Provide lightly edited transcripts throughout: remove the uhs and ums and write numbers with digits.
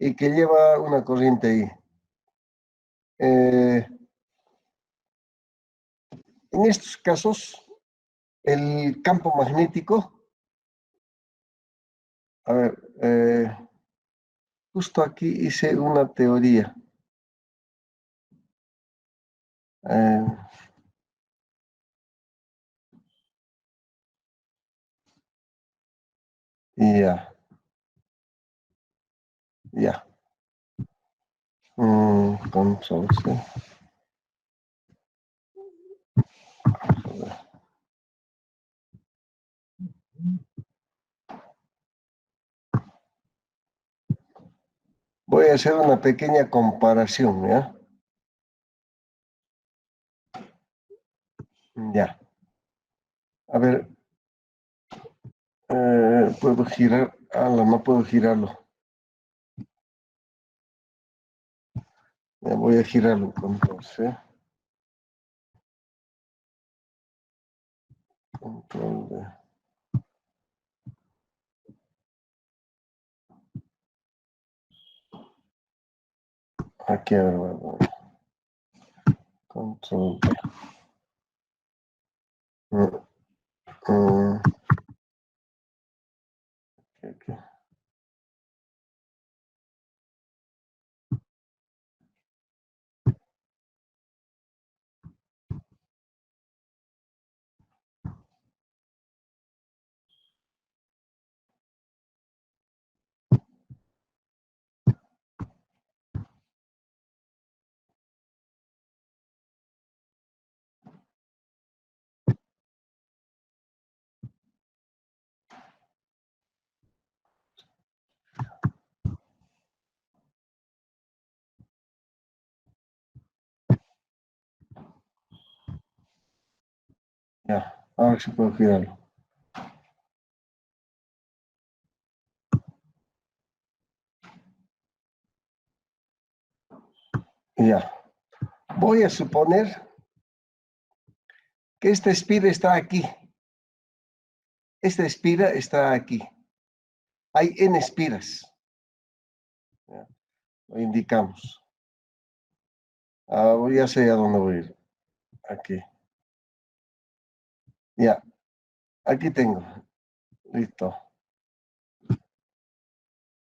y que lleva una corriente ahí. En estos casos, el campo magnético, a ver, justo aquí hice una teoría. Ya, ya. Control C. Voy a hacer una pequeña comparación, ¿ya? Ya. A ver, puedo girar. No puedo girarlo. Ya voy a girarlo. Control C. Control V. Aquí, a ver, control V. Okay. Ya, ahora sí puedo girarlo. Ya. Voy a suponer que esta espira está aquí. Esta espira está aquí. Hay N espiras. Ya, lo indicamos. Ya sé a dónde voy a ir. Aquí. Ya. Aquí tengo. Listo.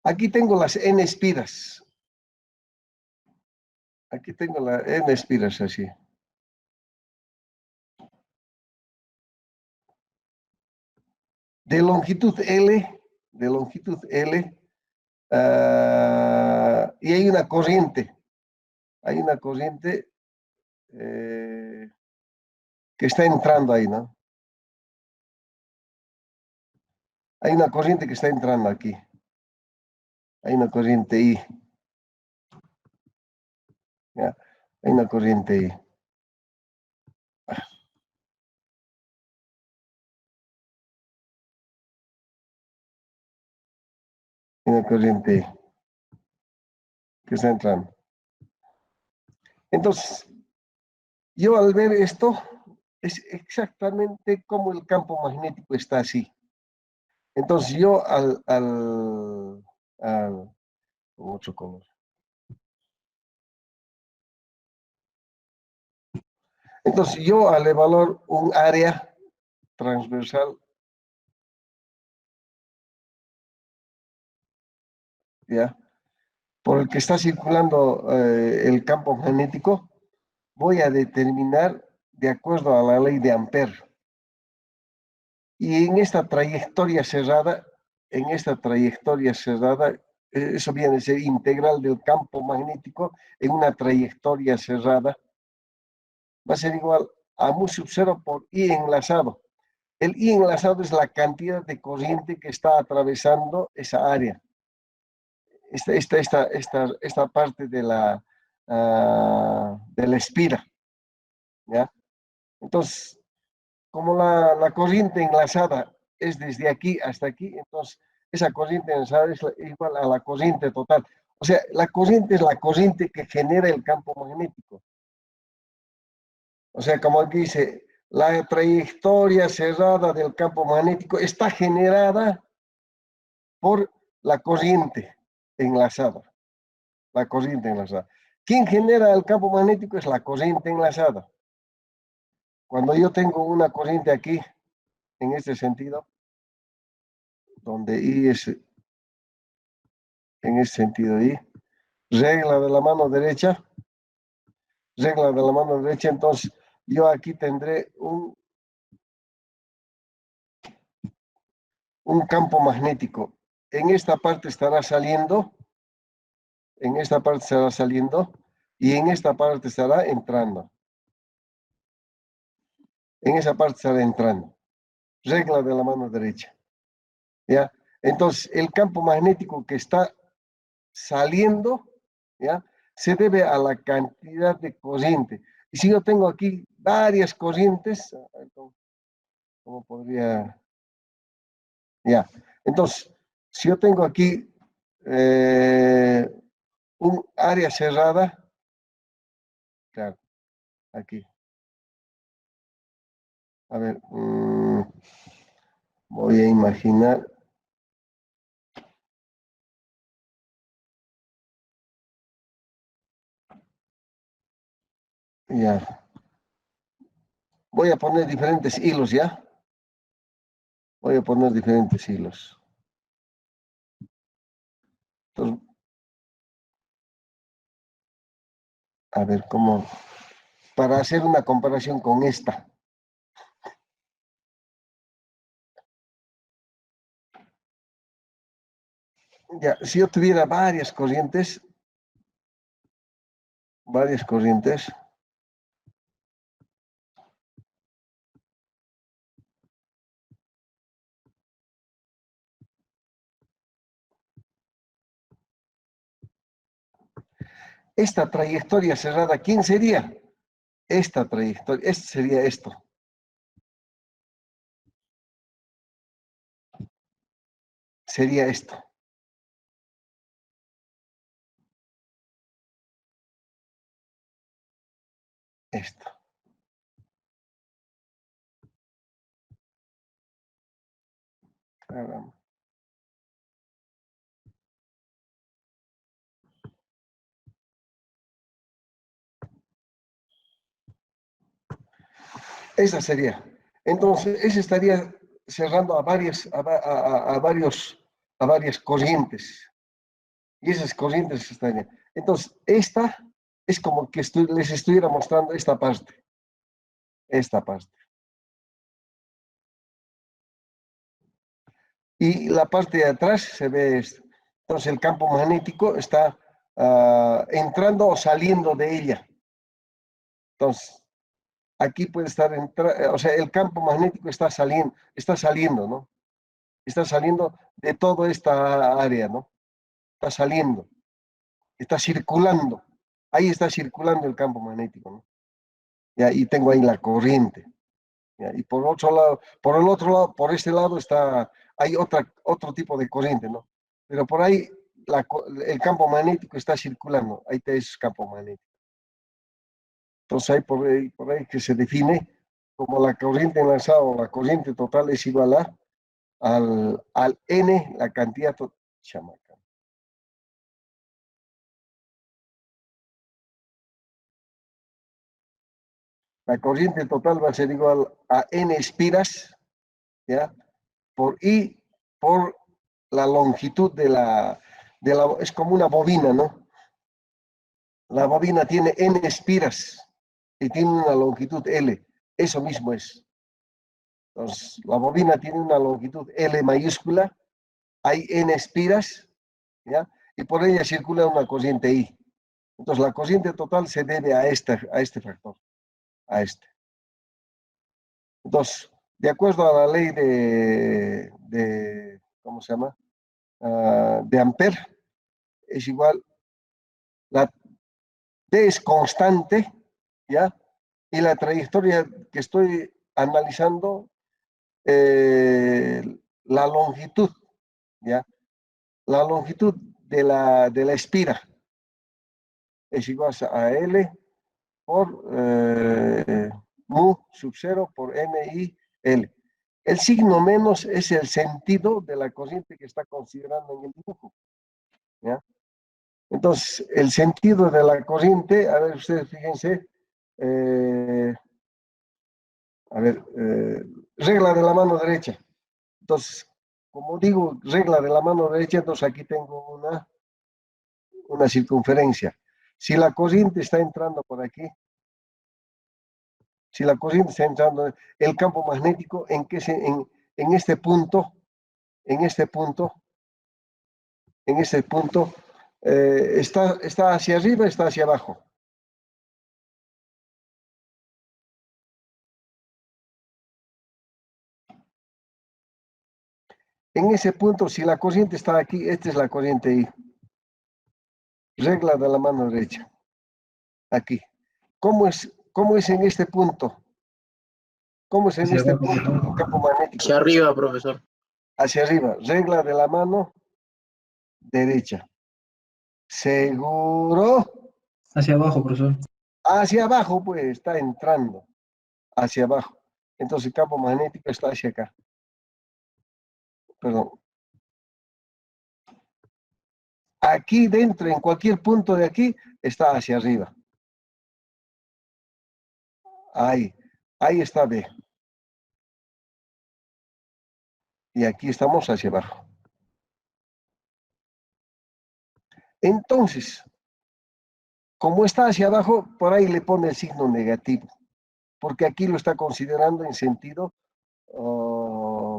Aquí tengo las N espiras. Aquí tengo las N espiras así. De longitud L, y hay una corriente. Hay una corriente que está entrando ahí, ¿no? Hay una corriente que está entrando aquí. Hay una corriente I. ¿Ya? Hay una corriente I. Hay una corriente I que está entrando. Entonces, yo al ver esto, es exactamente como el campo magnético está así. Entonces, yo con mucho color. Entonces, yo al evaluar un área transversal, ¿ya? Por el que está circulando el campo magnético, voy a determinar de acuerdo a la ley de Ampère. Y en esta trayectoria cerrada, eso viene a ser integral del campo magnético en una trayectoria cerrada, va a ser igual a mu sub 0 por I enlazado. El I enlazado es la cantidad de corriente que está atravesando esa área. Esta parte de la espira, ¿ya? Entonces, como la corriente enlazada es desde aquí hasta aquí, entonces esa corriente enlazada es igual a la corriente total. O sea, la corriente es la corriente que genera el campo magnético. O sea, como aquí dice, la trayectoria cerrada del campo magnético está generada por la corriente enlazada. la corriente enlazada. ¿Quién genera el campo magnético? Es la corriente enlazada. Cuando yo tengo una corriente aquí, en este sentido, donde I es, en este sentido I, regla de la mano derecha, entonces yo aquí tendré un campo magnético. En esta parte estará saliendo, y en esta parte estará entrando. En esa parte estará entrando. Regla de la mano derecha. ¿Ya? Entonces, el campo magnético que está saliendo, ¿ya? Se debe a la cantidad de corriente. Y si yo tengo aquí varias corrientes, ¿cómo podría? Ya. Entonces, si yo tengo aquí un área cerrada, claro, aquí. A ver, voy a imaginar. Ya. Voy a poner diferentes hilos, ¿ya? Voy a poner diferentes hilos. Entonces, a ver, ¿cómo? Para hacer una comparación con esta. Ya, si yo tuviera varias corrientes, esta trayectoria cerrada, ¿quién sería? Esta trayectoria, este sería esto. Sería esto. Esto. Caramba. Esa sería. Entonces, ese estaría cerrando a varias corrientes. Y esas corrientes estarían. Entonces, esta es como que les estuviera mostrando esta parte. Esta parte. Y la parte de atrás se ve esto. Entonces, el campo magnético está entrando o saliendo de ella. Entonces, aquí puede estar, o sea, el campo magnético está saliendo, ¿no? Está saliendo de toda esta área, ¿no? Está saliendo, está circulando. Ahí está circulando el campo magnético, ¿no? Ya, y tengo ahí la corriente. ¿Ya? Y por otro lado, por el otro lado, por este lado hay otro tipo de corriente, ¿no? Pero por ahí el campo magnético está circulando. Ahí te es campo magnético. Entonces hay por ahí que se define como la corriente enlazada o la corriente total es igual al N, la cantidad total. La corriente total va a ser igual a N espiras, ¿ya? Por I, por la longitud es como una bobina, ¿no? La bobina tiene N espiras y tiene una longitud L. Eso mismo es. Entonces, la bobina tiene una longitud L mayúscula, hay N espiras, ¿ya? Y por ella circula una corriente I. Entonces, la corriente total se debe a este factor, a este. Entonces, de acuerdo a la ley ¿cómo se llama? De Ampere, es igual, la T es constante, ¿ya? Y la trayectoria que estoy analizando, eh, la longitud, ¿ya? La longitud de la espira es igual a L por mu sub 0 por MI L. El signo menos es el sentido de la corriente que está considerando en el dibujo, ¿ya? Entonces, el sentido de la corriente, a ver, ustedes fíjense, a ver, regla de la mano derecha. Entonces, como digo, regla de la mano derecha, entonces aquí tengo una circunferencia. Si la corriente está entrando por aquí, si la corriente está entrando, el campo magnético, en este punto, en este punto, en este punto, está hacia arriba, está hacia abajo. En ese punto, si la corriente está aquí, esta es la corriente I. Regla de la mano derecha. Aquí. ¿Cómo es en este punto? ¿Cómo es en Hacia este abajo, punto el campo magnético? hacia arriba, profesor. Hacia arriba. Regla de la mano derecha. ¿Seguro? Hacia abajo, profesor. Hacia abajo, pues está entrando. Hacia abajo. Entonces el campo magnético está hacia acá. Perdón. Aquí dentro, en cualquier punto de aquí, está hacia arriba. Ahí está B. Y aquí estamos hacia abajo. Entonces, como está hacia abajo, por ahí le pone el signo negativo, porque aquí lo está considerando en sentido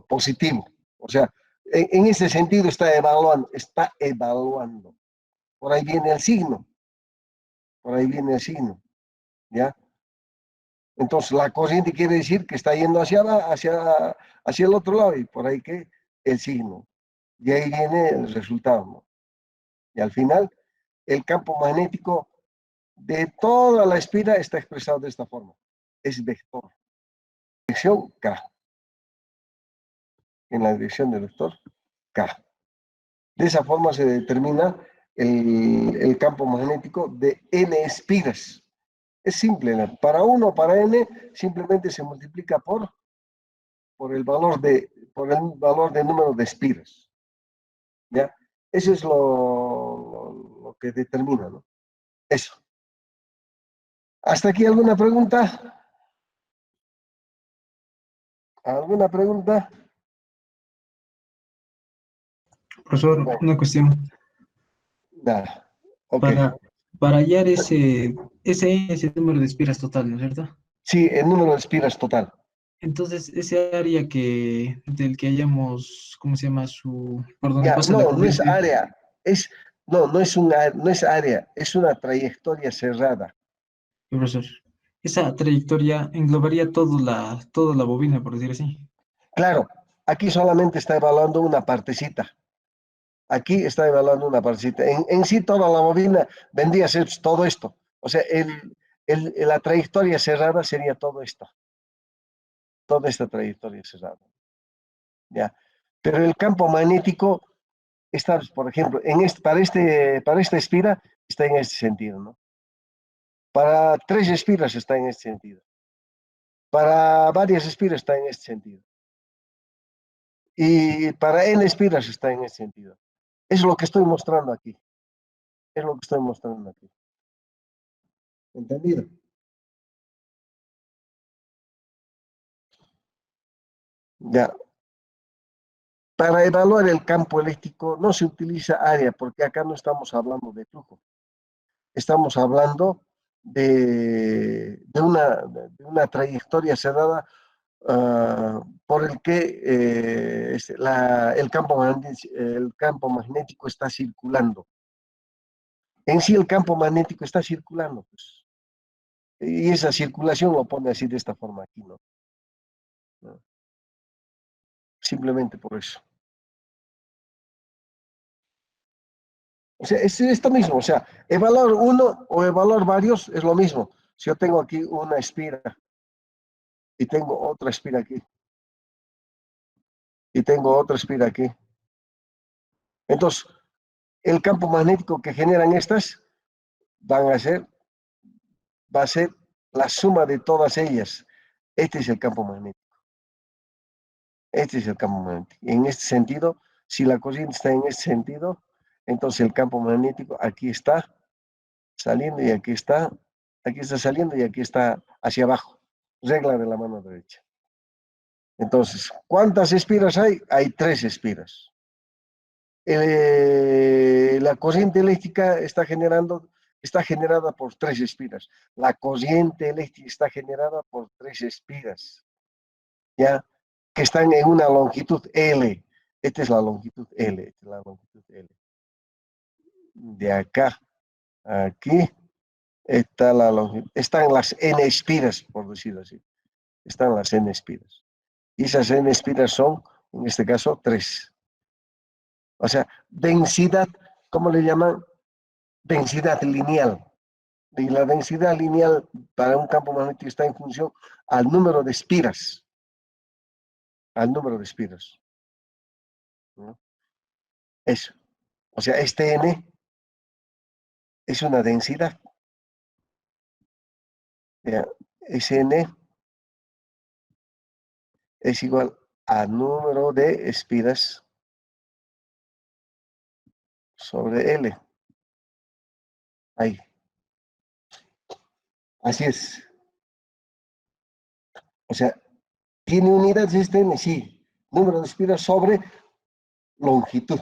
positivo. O sea, en ese sentido está evaluando, está evaluando. Por ahí viene el signo, por ahí viene el signo, ¿ya? Entonces, la corriente quiere decir que está yendo hacia el otro lado y por ahí que el signo. Y ahí viene el resultado, ¿no? Y al final, el campo magnético de toda la espira está expresado de esta forma. Es vector. Dirección K. En la dirección del vector K. De esa forma se determina el campo magnético de n espiras. Es simple, ¿no? Para 1, para n, simplemente se multiplica por el valor de número de espiras. ¿Ya? Eso es lo que determina, ¿no? Eso. ¿Hasta aquí alguna pregunta? ¿Alguna pregunta? Profesor, Bueno, una cuestión. nada. Ok. Para, para hallar ese número de espiras total, ¿no es cierto? Sí, el número de espiras total. Entonces, ese área del que hayamos, ¿cómo se llama? Por donde Ya, pasa la no es corriente. área. No es área, es una trayectoria cerrada. Profesor, esa trayectoria englobaría toda la bobina, por decir así. Claro, aquí solamente está evaluando una partecita. Aquí está evaluando una partecita. En sí, toda la bobina vendría a ser todo esto. O sea, la trayectoria cerrada sería todo esto. Toda esta trayectoria cerrada. ¿Ya? Pero el campo magnético está, por ejemplo, para esta espira está en este sentido, ¿no? Para 3 espiras está en este sentido. Para varias espiras está en este sentido. Y para n espiras está en este sentido. Es lo que estoy mostrando aquí. Es lo que estoy mostrando aquí. ¿Entendido? Ya. Para evaluar el campo eléctrico no se utiliza área, porque acá no estamos hablando de flujo. Estamos hablando de una trayectoria cerrada por el que el campo magnético está circulando. En sí el campo magnético está circulando, pues. Y esa circulación lo pone así de esta forma aquí, ¿no? ¿No? Simplemente por eso. O sea, es esto mismo, o sea, evaluar uno o evaluar varios es lo mismo. Si yo tengo aquí una espira y tengo otra espira aquí y tengo otra espira aquí, entonces el campo magnético que generan estas va a ser la suma de todas ellas. Este es el campo magnético. Este es el campo magnético. En este sentido, si la corriente está en este sentido, Entonces el campo magnético aquí está saliendo y aquí está saliendo y aquí está hacia abajo. Regla de la mano derecha. Entonces, ¿cuántas espiras hay? Hay 3 espiras. La corriente eléctrica está generada por 3 espiras. La corriente eléctrica está generada por 3 espiras, ¿ya? Que están en una longitud L. Esta es la longitud L. Esta es la longitud L. De acá a aquí está la longitud. Están las N espiras, por decirlo así. Están las N espiras. Y esas N espiras son, en este caso, 3. O sea, densidad, ¿cómo le llaman? Densidad lineal. Y la densidad lineal para un campo magnético está en función al número de espiras. Al número de espiras. ¿No? Eso. O sea, este N es una densidad. ¿Ya? Ese N es igual a número de espiras sobre L. Ahí. Así es. O sea, ¿tiene unidades este N? Sí. Número de espiras sobre longitud.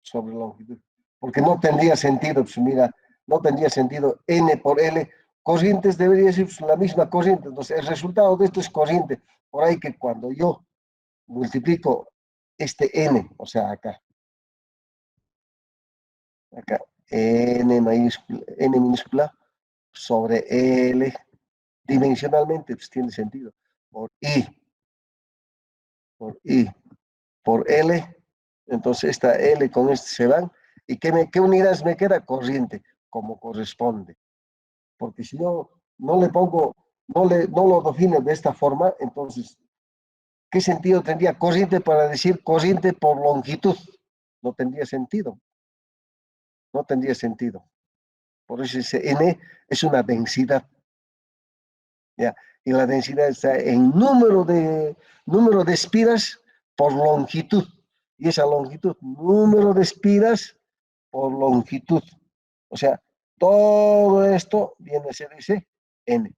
Sobre longitud. Porque no tendría sentido, pues mira, no tendría sentido N por L. Corrientes debería ser pues, la misma corriente. Entonces, el resultado de esto es corriente. Por ahí que cuando yo multiplico este N, o sea, acá, N minúscula sobre L, dimensionalmente, pues tiene sentido. Por I, por L, entonces esta L con este se van. ¿Y qué unidades me queda? Corriente, como corresponde. Porque si no le pongo, no lo defino de esta forma, entonces, ¿qué sentido tendría corriente para decir corriente por longitud? No tendría sentido. No tendría sentido. Por eso ese N es una densidad. ¿Ya? Y la densidad está en número de espiras por longitud. Y esa longitud, número de espiras por longitud. O sea, todo esto viene a ser ese N.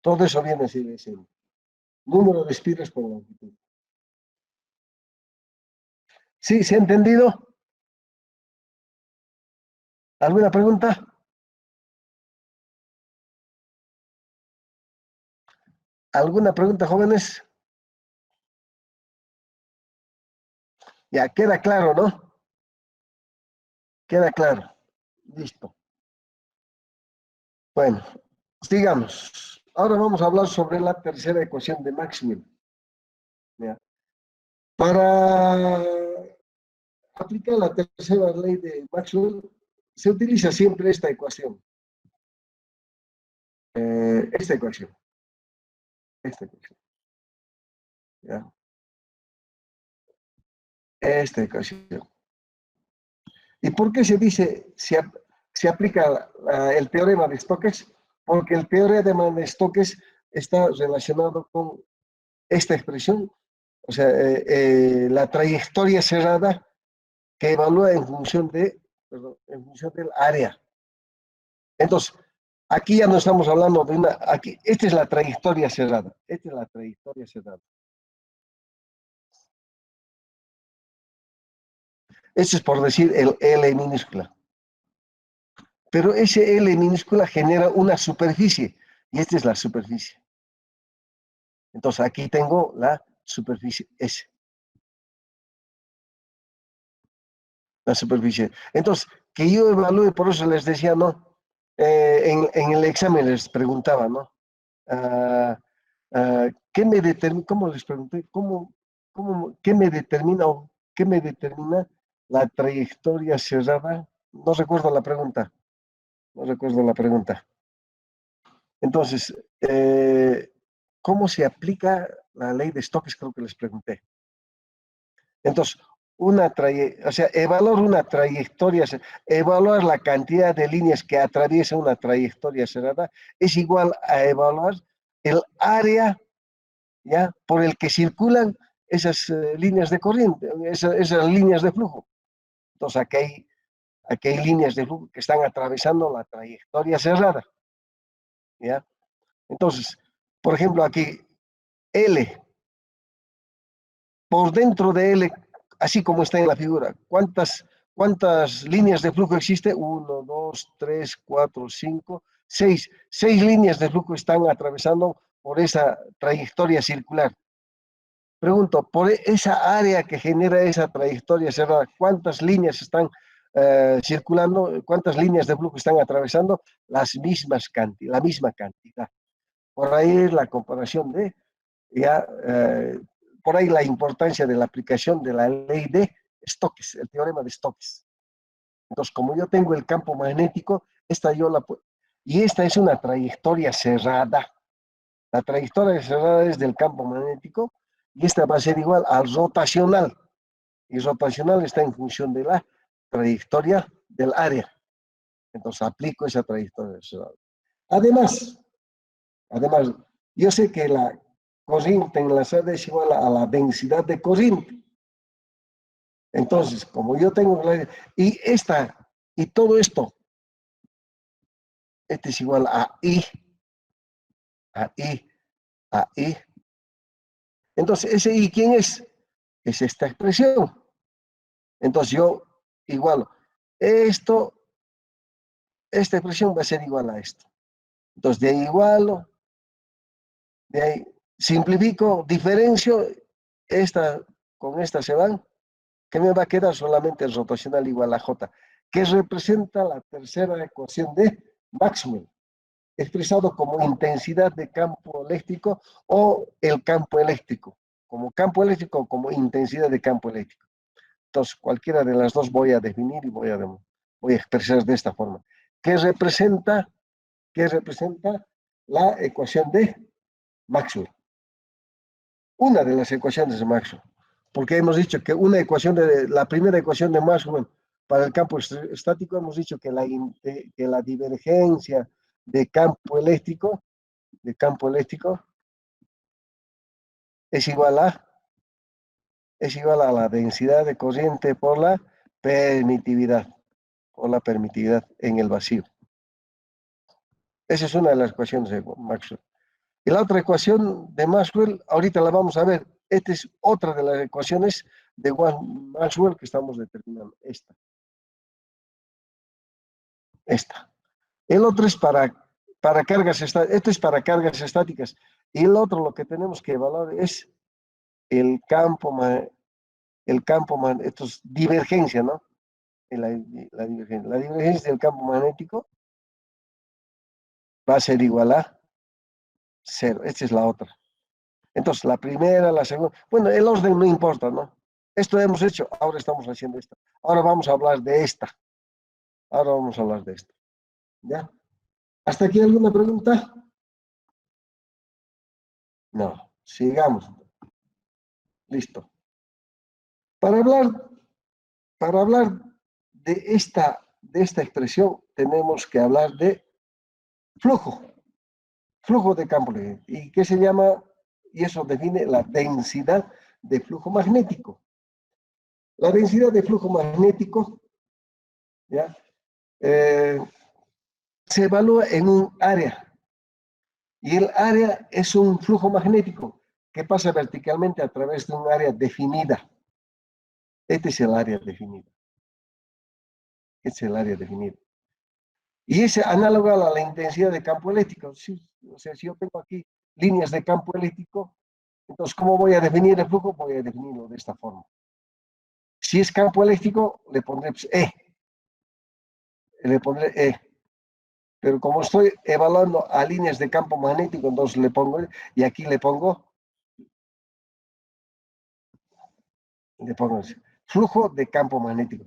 Todo eso viene a ser ese N. Número de espiras por longitud. ¿Sí? ¿Se ha entendido? ¿Alguna pregunta? ¿Alguna pregunta, jóvenes? Ya, queda claro, ¿no? Queda claro. Listo. Bueno, sigamos. Ahora vamos a hablar sobre la tercera ecuación de Maxwell. ¿Ya? Para aplicar la tercera ley de Maxwell, se utiliza siempre esta ecuación. Esta ecuación. Esta ecuación. ¿Ya? Esta ecuación. ¿Y por qué se dice, se aplica el teorema de Stokes? Porque el teorema de Stokes está relacionado con esta expresión, o sea, la trayectoria cerrada que evalúa en función del área. Entonces, aquí ya no estamos hablando de esta es la trayectoria cerrada, esta es la trayectoria cerrada. Esto es por decir el L minúscula. Pero ese L minúscula genera una superficie, y esta es la superficie. Entonces, aquí tengo la superficie S. La superficie. Entonces, que yo evalúe, por eso les decía, ¿no? En el examen les preguntaba, ¿no? ¿Qué me determina? ¿Cómo les pregunté? ¿Qué me determina o qué me determina la trayectoria cerrada? No recuerdo la pregunta. No recuerdo la pregunta. Entonces, ¿cómo se aplica la ley de Stokes? Creo que les pregunté. Entonces, o sea, evaluar una trayectoria, evaluar la cantidad de líneas que atraviesa una trayectoria cerrada es igual a evaluar el área, ¿ya? Por el que circulan esas líneas de corriente, esas líneas de flujo. Entonces aquí hay líneas de flujo que están atravesando la trayectoria cerrada. ¿Ya? Entonces, por ejemplo, aquí L, por dentro de L, así como está en la figura, ¿cuántas líneas de flujo existe? 1, 2, 3, 4, 5, 6. 6 líneas de flujo están atravesando por esa trayectoria circular. Pregunto, por esa área que genera esa trayectoria cerrada, ¿cuántas líneas están circulando? ¿Cuántas líneas de flujo están atravesando? La misma cantidad. Por ahí es la comparación de, ya, por ahí la importancia de la aplicación de la ley de Stokes, el teorema de Stokes. Entonces, como yo tengo el campo magnético, y esta es una trayectoria cerrada. La trayectoria cerrada es del campo magnético y esta va a ser igual al rotacional. Y rotacional está en función de la trayectoria del área. Entonces aplico esa trayectoria cerrada. Además, yo sé que la corriente enlazada es igual a la densidad de corriente. Entonces, como yo tengo y todo esto, este es igual a I, a I, a I. Entonces, ese I, ¿quién es? Es esta expresión. Entonces, yo igualo esto, esta expresión va a ser igual a esto. Entonces, de ahí igualo, de ahí simplifico, diferencio, con esta se van, que me va a quedar solamente el rotacional igual a J, que representa la tercera ecuación de Maxwell, expresado como intensidad de campo eléctrico o el campo eléctrico, como intensidad de campo eléctrico. Entonces, cualquiera de las dos voy a definir y voy a expresar de esta forma. ¿Qué representa la ecuación de Maxwell? Una de las ecuaciones de Maxwell. Porque hemos dicho que la primera ecuación de Maxwell para el campo estático, hemos dicho que la divergencia de campo eléctrico es igual a la densidad de corriente por la permitividad en el vacío. Esa es una de las ecuaciones de Maxwell. Y la otra ecuación de Maxwell, ahorita la vamos a ver. Esta es otra de las ecuaciones de Maxwell que estamos determinando. Esta. El otro es para cargas estáticas. Este es para cargas estáticas. Y el otro, lo que tenemos que evaluar es el campo, esto es divergencia, ¿no? La divergencia. La divergencia del campo magnético va a ser igual a 0. Esta es la otra. Entonces, la primera, la segunda. Bueno, el orden no importa, ¿no? Esto hemos hecho, ahora estamos haciendo esta. Ahora vamos a hablar de esta. ¿Ya? ¿Hasta aquí alguna pregunta? No. Sigamos. Listo. Para hablar de esta expresión, tenemos que hablar de flujo. Flujo de campo eléctrico. ¿Y qué se llama? Y eso define la densidad de flujo magnético. La densidad de flujo magnético, ¿ya? Se evalúa en un área. Y el área es un flujo magnético que pasa verticalmente a través de un área definida. Este es el área definida. Y es análogo a la intensidad de campo eléctrico. O sea, si yo tengo aquí líneas de campo eléctrico, entonces, ¿cómo voy a definir el flujo? Voy a definirlo de esta forma. Si es campo eléctrico, le pondré E. Pero como estoy evaluando a líneas de campo magnético, entonces le pongo, y aquí le pongo flujo de campo magnético.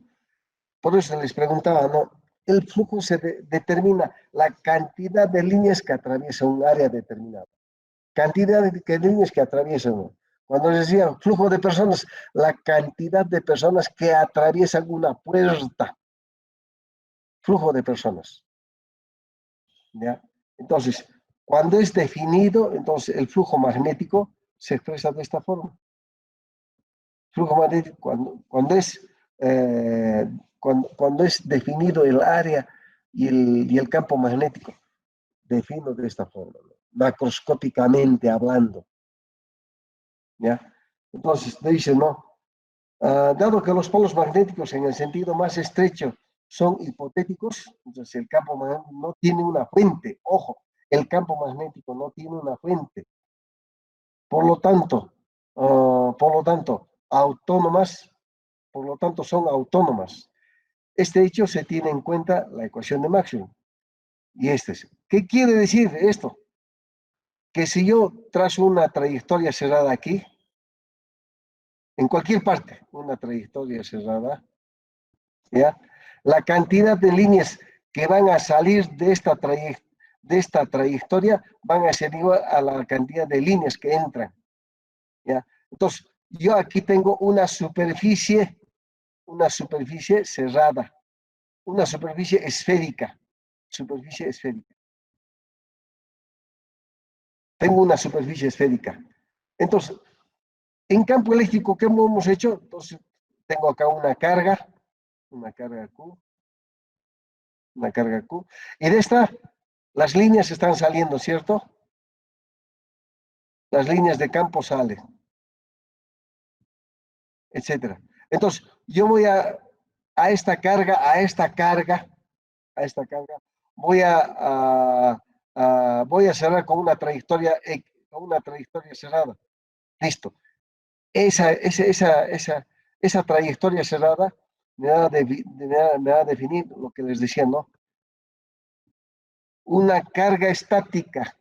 Por eso les preguntaba, ¿no? El flujo se determina la cantidad de líneas que atraviesa un área determinada. Cantidad de líneas que atraviesan. Cuando les decía flujo de personas, la cantidad de personas que atraviesan una puerta. Flujo de personas. ¿Ya? Entonces, cuando es definido, entonces el flujo magnético se expresa de esta forma. Flujo magnético cuando es definido el área y el campo magnético. Defino de esta forma, ¿no? Macroscópicamente hablando. ¿Ya? Entonces, dice, ¿no? Dado que los polos magnéticos en el sentido más estrecho son hipotéticos, entonces el campo magnético no tiene una fuente. Ojo, el campo magnético no tiene una fuente. Por lo tanto, autónomas, por lo tanto son autónomas. Este hecho se tiene en cuenta la ecuación de Maxwell. Y ¿qué quiere decir esto? Que si yo trazo una trayectoria cerrada aquí, en cualquier parte, una trayectoria cerrada, ¿ya? La cantidad de líneas que van a salir de esta trayectoria van a ser igual a la cantidad de líneas que entran, ¿ya? Entonces, yo aquí tengo una superficie cerrada, una superficie esférica. Tengo una superficie esférica. Entonces, en campo eléctrico, ¿qué hemos hecho? Entonces, tengo acá una carga Q, y de esta, las líneas están saliendo, ¿cierto? Las líneas de campo salen, etcétera. Entonces, yo voy a esta carga, voy voy a cerrar con una trayectoria cerrada. Listo. Esa trayectoria cerrada me va a definir lo que les decía, ¿no? Una carga eléctrica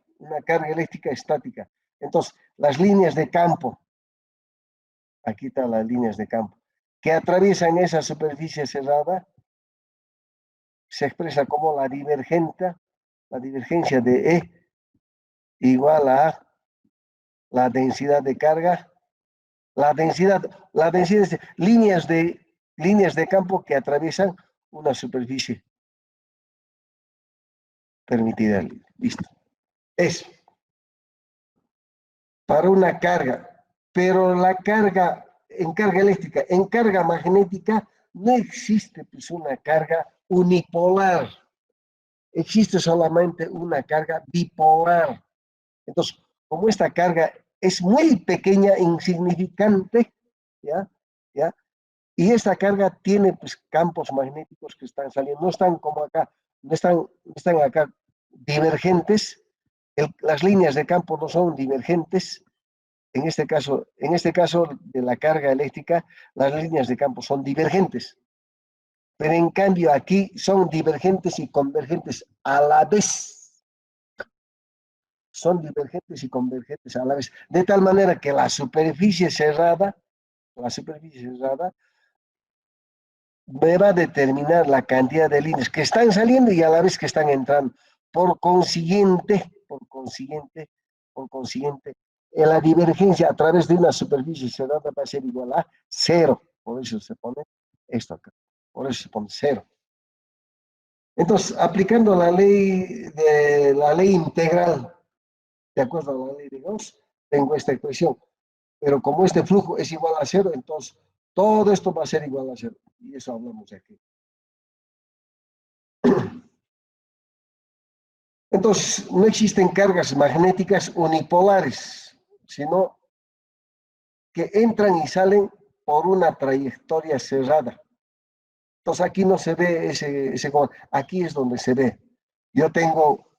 estática. Entonces, las líneas de campo, aquí están las líneas de campo, que atraviesan esa superficie cerrada, se expresa como la divergencia de E igual a la densidad de carga, la densidad de líneas de campo que atraviesan una superficie permitida. Listo. Es para una carga, pero la carga en carga eléctrica, en carga magnética, no existe pues una carga unipolar, existe solamente una carga bipolar. Entonces, como esta carga es muy pequeña, insignificante, ¿ya? ¿Ya? Y esta carga tiene pues campos magnéticos que están saliendo, no están como acá, no están acá divergentes, las líneas de campo no son divergentes, en este caso de la carga eléctrica, las líneas de campo son divergentes, pero en cambio aquí son divergentes y convergentes a la vez. Son divergentes y convergentes a la vez, de tal manera que la superficie cerrada me va a determinar la cantidad de líneas que están saliendo y a la vez que están entrando. Por consiguiente, la divergencia a través de una superficie cerrada va a ser igual a cero. Por eso se pone esto acá. Por eso se pone cero. Entonces, aplicando la ley integral, de acuerdo a la ley de Gauss, tengo esta ecuación. Pero como este flujo es igual a cero, entonces todo esto va a ser igual a cero. Y eso hablamos aquí. Entonces, no existen cargas magnéticas unipolares, sino que entran y salen por una trayectoria cerrada. Entonces, aquí no se ve aquí es donde se ve. Yo tengo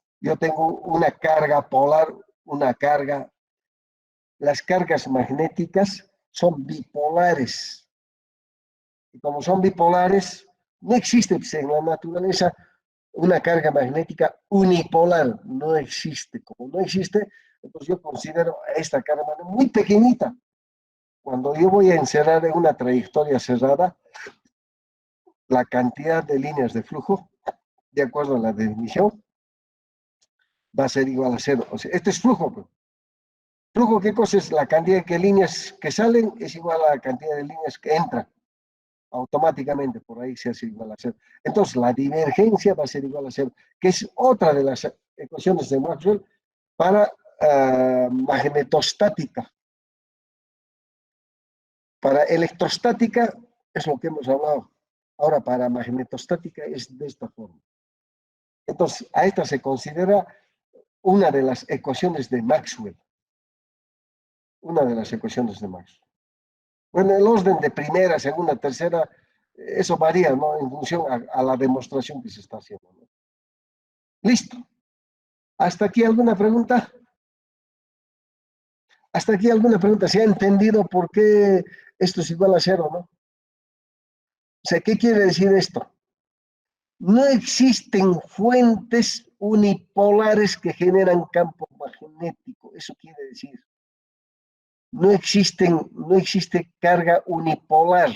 una carga polar, las cargas magnéticas son bipolares. Y como son bipolares, no existe pues, en la naturaleza una carga magnética unipolar, no existe. Como no existe, entonces yo considero esta carga magnética muy pequeñita. Cuando yo voy a encerrar en una trayectoria cerrada, la cantidad de líneas de flujo, de acuerdo a la definición, va a ser igual a cero. O sea, este es flujo. ¿Flujo qué cosa es? La cantidad de líneas que salen es igual a la cantidad de líneas que entran. Automáticamente por ahí se hace igual a cero. Entonces la divergencia va a ser igual a cero, que es otra de las ecuaciones de Maxwell para magnetostática. Para electrostática es lo que hemos hablado. Ahora, para magnetostática es de esta forma. Entonces, a esta se considera una de las ecuaciones de Maxwell. Una de las ecuaciones de Maxwell. Bueno, el orden de primera, segunda, tercera, eso varía, ¿no? En función a la demostración que se está haciendo, ¿no? Listo. ¿Hasta aquí alguna pregunta? ¿Hasta aquí alguna pregunta? ¿Se ha entendido por qué esto es igual a cero, no? O sea, ¿qué quiere decir esto? No existen fuentes unipolares que generan campo magnético. Eso quiere decir. No existe carga unipolar.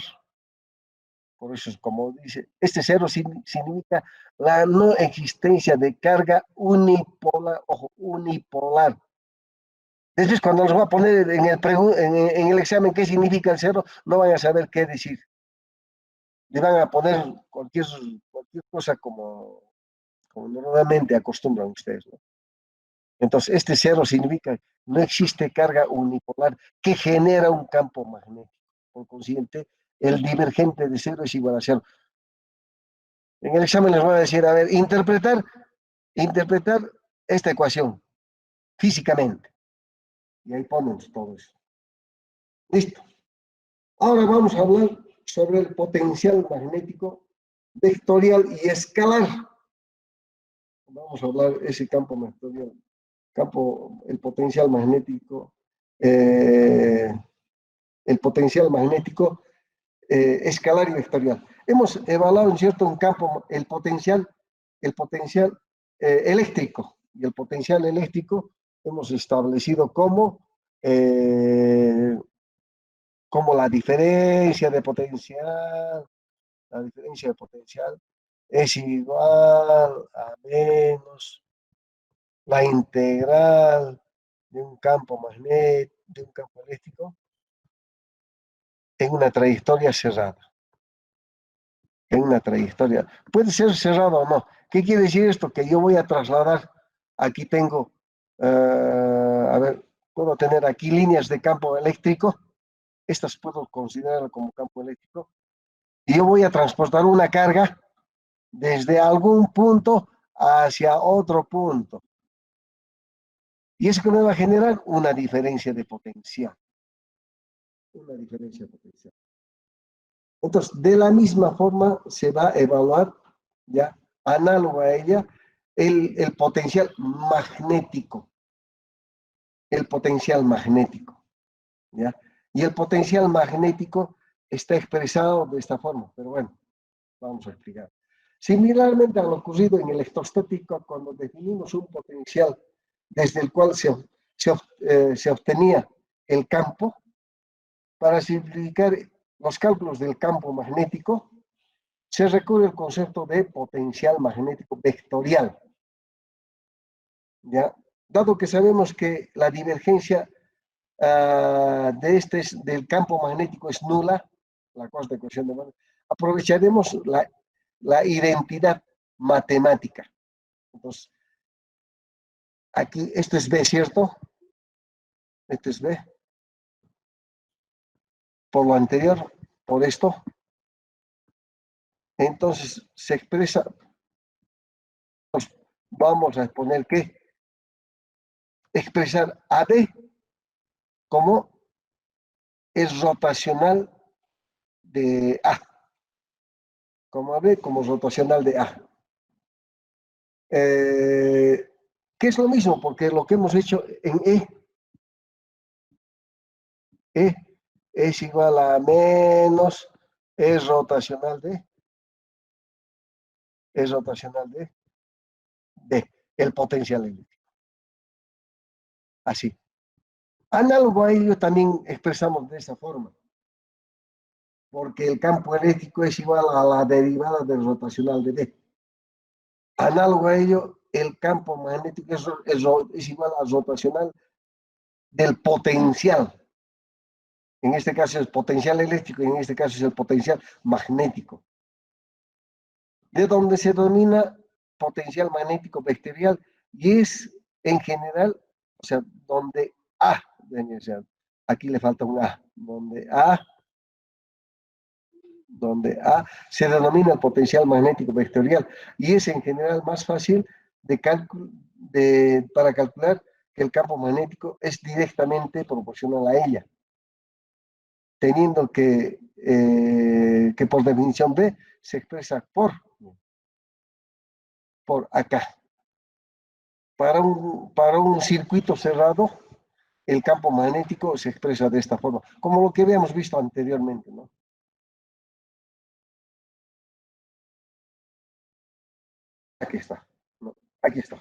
Por eso es como dice, este cero significa la no existencia de carga unipolar, ojo, unipolar. Después, cuando nos va a poner en el examen qué significa el cero, no van a saber qué decir. Le van a poner cualquier cosa como normalmente acostumbran ustedes, ¿no? Entonces, este cero significa no existe carga unipolar que genera un campo magnético. Por consiguiente, el divergente de cero es igual a cero. En el examen les voy a decir, a ver, interpretar esta ecuación físicamente. Y ahí ponemos todo eso. Listo. Ahora vamos a hablar sobre el potencial magnético vectorial y escalar. Vamos a hablar de ese campo vectorial, el potencial magnético, escalar y vectorial. Hemos evaluado, en cierto, un campo, el potencial eléctrico, y el potencial eléctrico hemos establecido como la diferencia de potencial es igual a menos la integral de un campo magnético, de un campo eléctrico en una trayectoria cerrada. En una trayectoria. Puede ser cerrado o no. ¿Qué quiere decir esto? Que yo voy a trasladar, aquí tengo, a ver, puedo tener aquí líneas de campo eléctrico, estas puedo considerar como campo eléctrico, y yo voy a transportar una carga desde algún punto hacia otro punto. Y eso que me va a generar una diferencia de potencial. Una diferencia de potencial. Entonces, de la misma forma se va a evaluar, ya, análogo a ella, el potencial magnético. El potencial magnético, ¿ya? Y el potencial magnético está expresado de esta forma, pero bueno, vamos a explicar. Similarmente a lo ocurrido en electrostático, cuando definimos un potencial desde el cual se obtenía el campo, para simplificar los cálculos del campo magnético, se recurre al concepto de potencial magnético vectorial. ¿Ya? Dado que sabemos que la divergencia del campo magnético es nula, la cuarta ecuación de Mann, aprovecharemos la identidad matemática. Entonces, aquí, esto es B, ¿cierto? Esto es B. Por lo anterior, por esto. Entonces, se expresa, pues, vamos a poner que expresar AB como es rotacional de A. Como AB, como rotacional de A. Que es lo mismo, porque lo que hemos hecho en E es igual a menos es rotacional de B, el potencial eléctrico. Así. Análogo a ello también expresamos de esa forma, porque el campo eléctrico es igual a la derivada del rotacional de B. Análogo a ello, el campo magnético es igual al rotacional del potencial. En este caso es potencial eléctrico y en este caso es el potencial magnético. De donde se denomina potencial magnético vectorial y es en general, o sea, donde A, aquí le falta un A, donde A donde A se denomina el potencial magnético vectorial y es en general más fácil para calcular que el campo magnético es directamente proporcional a ella, teniendo que por definición B se expresa por acá. Para un circuito cerrado, el campo magnético se expresa de esta forma, como lo que habíamos visto anteriormente, ¿no? Aquí está, ¿no? Aquí está.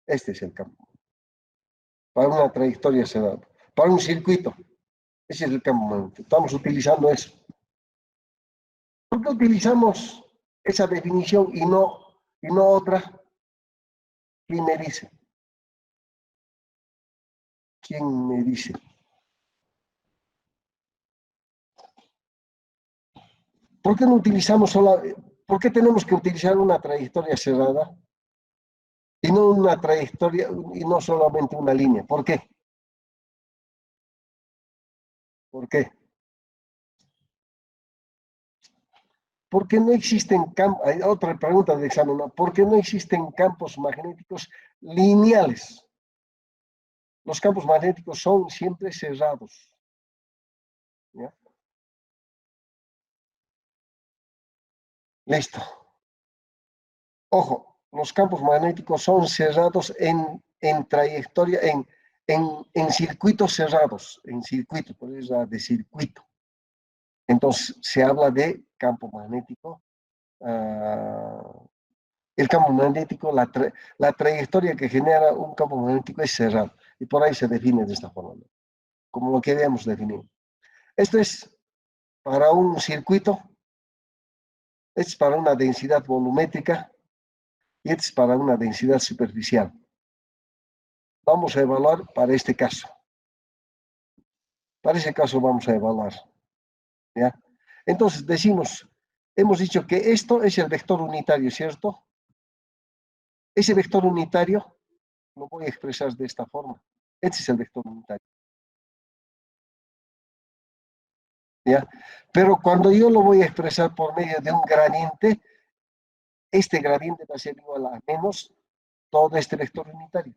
Este es el campo. Para una trayectoria cerrada. Para un circuito, ese es el campo magnético. Estamos utilizando eso. ¿Por qué utilizamos esa definición y no otra? ¿Quién me dice? ¿Quién me dice? ¿Por qué no utilizamos por qué tenemos que utilizar una trayectoria cerrada y no una trayectoria y no solamente una línea? ¿Por qué? ¿Por qué? Porque no existen campos, hay otra pregunta de examen, ¿no? ¿Por qué no existen campos magnéticos lineales? Los campos magnéticos son siempre cerrados, ¿ya? Listo. Ojo, los campos magnéticos son cerrados en trayectoria, en circuitos cerrados, en circuito, por eso de circuito. Entonces, se habla de campo magnético. El campo magnético, la trayectoria que genera un campo magnético es cerrado. Y por ahí se define de esta forma, ¿no? Como lo que habíamos definido. Esto es para un circuito, esto es para una densidad volumétrica y esto es para una densidad superficial. Vamos a evaluar para este caso. Para ese caso vamos a evaluar, ¿ya? Entonces hemos dicho que esto es el vector unitario, ¿cierto? Ese vector unitario lo voy a expresar de esta forma. Este es el vector unitario, ¿ya? Pero cuando yo lo voy a expresar por medio de un gradiente, este gradiente va a ser igual a menos todo este vector unitario.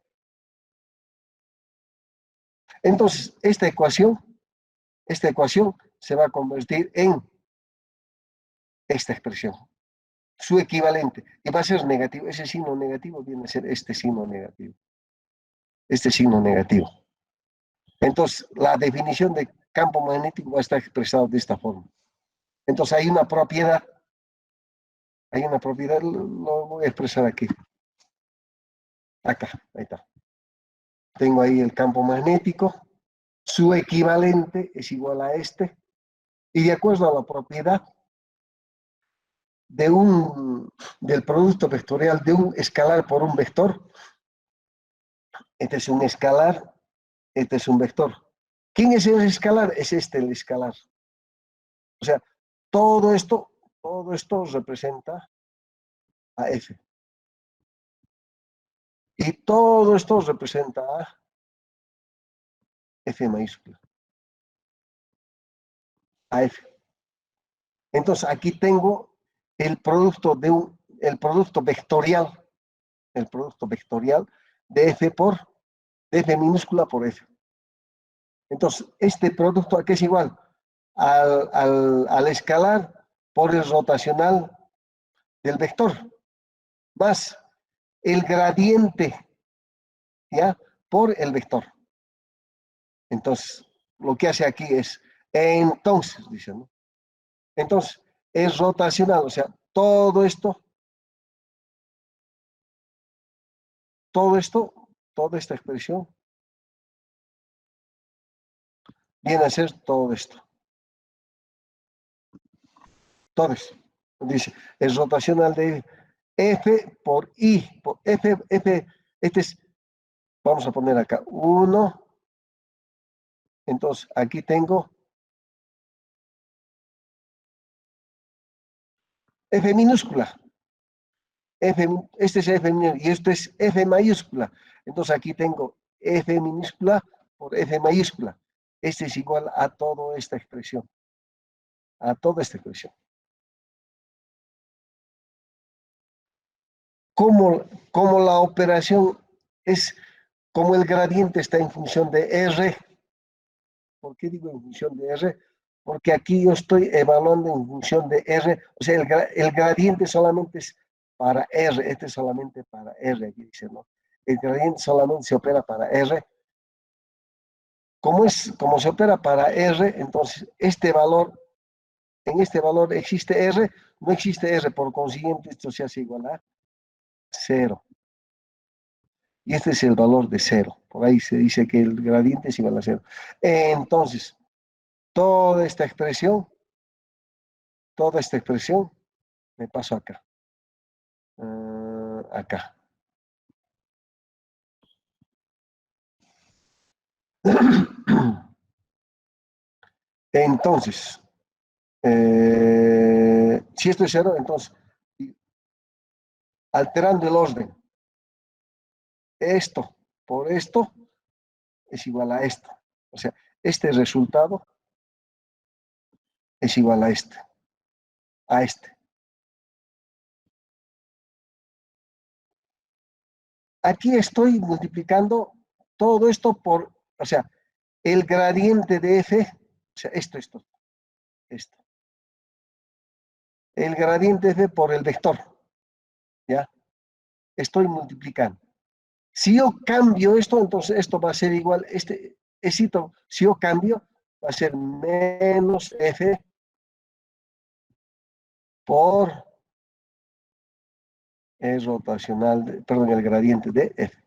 Entonces, esta ecuación se va a convertir en esta expresión, su equivalente, y va a ser negativo. Ese signo negativo viene a ser este signo negativo. Este signo negativo. Entonces, la definición de campo magnético va a estar expresado de esta forma. Entonces, hay una propiedad, lo voy a expresar aquí. Acá, ahí está. Tengo ahí el campo magnético, su equivalente es igual a este, y de acuerdo a la propiedad del producto vectorial de un escalar por un vector, este es un escalar, este es un vector. ¿Quién es el escalar? Es este el escalar. O sea, todo esto representa a F. Y todo esto representa a F mayúscula. A F. Entonces aquí tengo el producto vectorial, de F minúscula por F. Entonces, este producto aquí es igual al escalar por el rotacional del vector, más el gradiente, ¿ya? Por el vector. Entonces, lo que hace aquí es, entonces, dice, ¿no? Entonces, es rotacional, o sea, todo esto, toda esta expresión, viene a ser todo esto. Todo esto. Dice, es rotacional de F por I, por F, este es, vamos a poner acá, 1. Entonces, aquí tengo F minúscula. Este es F minúscula y esto es F mayúscula. Entonces, aquí tengo F minúscula por F mayúscula. Este es igual a toda esta expresión. A toda esta expresión. como la operación es, como el gradiente está en función de R. ¿Por qué digo en función de R? Porque aquí yo estoy evaluando en función de R, o sea, el gradiente solamente es para R, este es solamente para R, aquí dice, ¿no? El gradiente solamente se opera para R. Como se opera para R, entonces en este valor existe R, no existe R, por consiguiente esto se hace igual a 0. Y este es el valor de 0. Por ahí se dice que el gradiente es igual a 0. Entonces, toda esta expresión, me paso acá. Acá. Entonces, si esto es 0, entonces, alterando el orden, esto por esto es igual a esto. O sea, este resultado es igual a este. A este. Aquí estoy multiplicando todo esto por, o sea, el gradiente de f, o sea, esto. El gradiente de f por el vector, ¿ya? Estoy multiplicando. Si yo cambio esto, entonces esto va a ser igual, si yo cambio, va a ser menos f por el rotacional, perdón, el gradiente de f.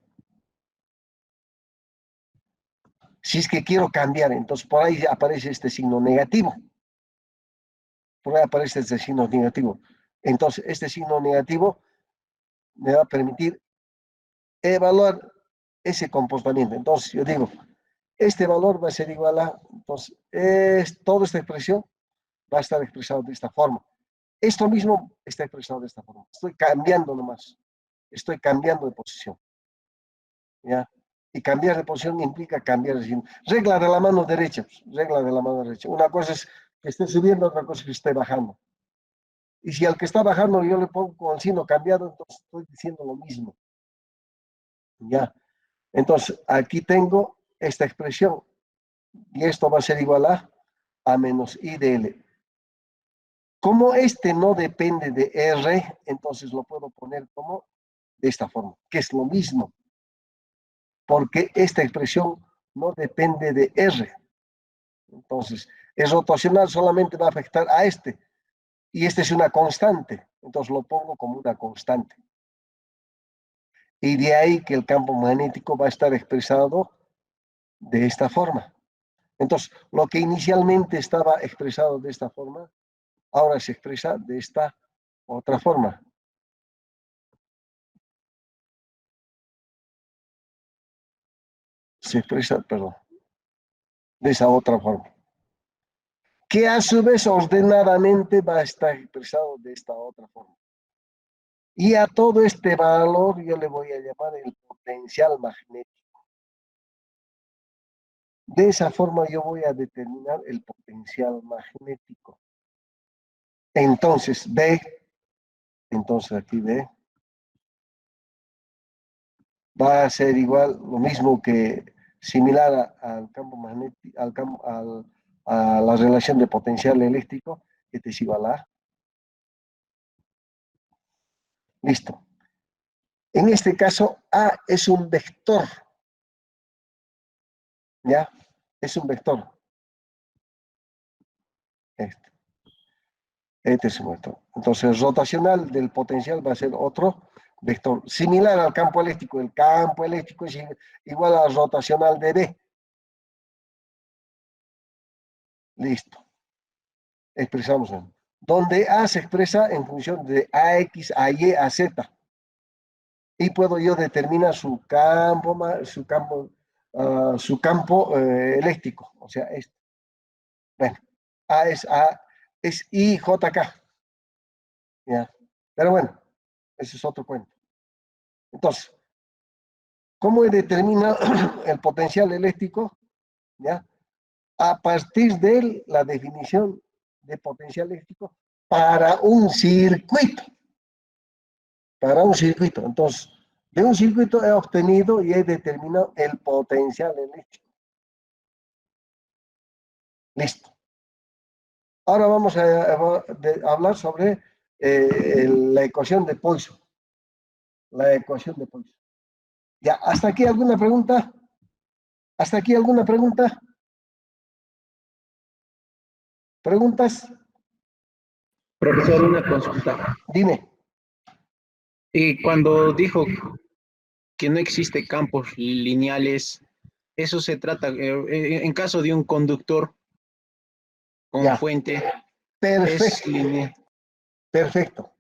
Si es que quiero cambiar, entonces por ahí aparece este signo negativo. Por ahí aparece este signo negativo. Entonces, este signo negativo me va a permitir evaluar ese comportamiento. Entonces, yo digo, este valor va a ser igual a, entonces, toda esta expresión va a estar expresado de esta forma. Esto mismo está expresado de esta forma. Estoy cambiando nomás. Estoy cambiando de posición. ¿Ya? Y cambiar de posición implica cambiar de signo. Regla de la mano derecha. Regla de la mano derecha. Una cosa es que esté subiendo, otra cosa es que esté bajando. Y si al que está bajando yo le pongo con el signo cambiado, entonces estoy diciendo lo mismo. ¿Ya? Entonces, aquí tengo esta expresión. Y esto va a ser igual a menos I de L. Como este no depende de R, entonces lo puedo poner como de esta forma, que es lo mismo, porque esta expresión no depende de R. Entonces, el rotacional solamente va a afectar a este, y este es una constante, entonces lo pongo como una constante. Y de ahí que el campo magnético va a estar expresado de esta forma. Entonces, lo que inicialmente estaba expresado de esta forma, ahora se expresa de esta otra forma. Se expresa, perdón, de esa otra forma. Que a su vez ordenadamente va a estar expresado de esta otra forma. Y a todo este valor yo le voy a llamar el potencial magnético. De esa forma yo voy a determinar el potencial magnético. Entonces, entonces aquí B, va a ser igual, lo mismo que similar al campo magnético, a la relación de potencial eléctrico, que es igual a A. Listo. En este caso, A es un vector, ¿ya? Es un vector. Este es un vector. Entonces, el rotacional del potencial va a ser otro vector, similar al campo eléctrico. El campo eléctrico es igual al rotacional de B. Listo. Expresamos. Donde A se expresa en función de AX, AY, AZ. Y puedo yo determinar su campo eléctrico. O sea, este. Bueno, A es IJK. ¿Ya? Pero bueno, ese es otro cuento. Entonces, ¿cómo determina el potencial eléctrico? ¿Ya? A partir de la definición de potencial eléctrico para un circuito. para un circuito. Entonces, de un circuito he obtenido y he determinado el potencial eléctrico. Listo. Ahora vamos a hablar sobre la ecuación de Poisson. La ecuación de Poisson. Ya, ¿hasta aquí alguna pregunta? ¿Hasta aquí alguna pregunta? ¿Preguntas? Profesor, una consulta. Dime. Y cuando dijo que no existe campos lineales, eso se trata, en caso de un conductor con Ya, fuente, es perfecto, lineal. perfecto.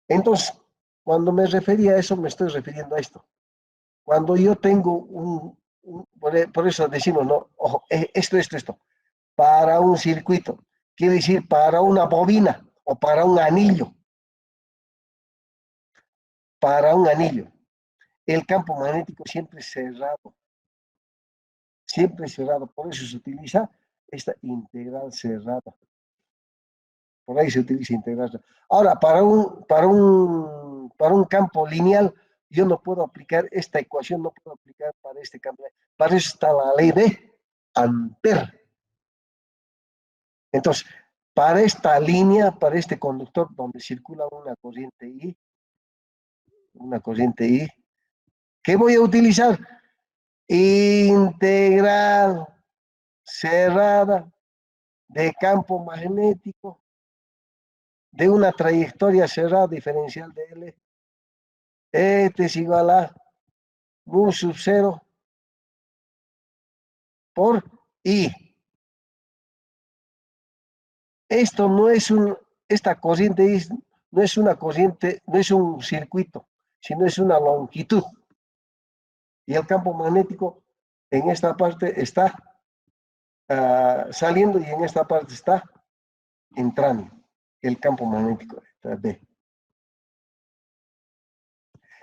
Entonces, cuando me refería a eso, me estoy refiriendo a esto. Cuando yo tengo por eso decimos, no, ojo, esto, para un circuito, quiere decir para una bobina o para un anillo. El campo magnético siempre es cerrado, por eso se utiliza esta integral cerrada. Por ahí se utiliza integral cerrada. Ahora, para un campo lineal, yo no puedo aplicar esta ecuación, no puedo aplicar para este campo. Para eso está la ley de Ampère. Entonces, para esta línea, para este conductor donde circula una corriente I, ¿qué voy a utilizar? Integral cerrada de campo magnético de una trayectoria cerrada diferencial de L. Este es igual a mu sub 0 por I. Esto no es esta corriente I no es una corriente, no es un circuito, sino es una longitud. Y el campo magnético en esta parte está saliendo y en esta parte está entrando el campo magnético B.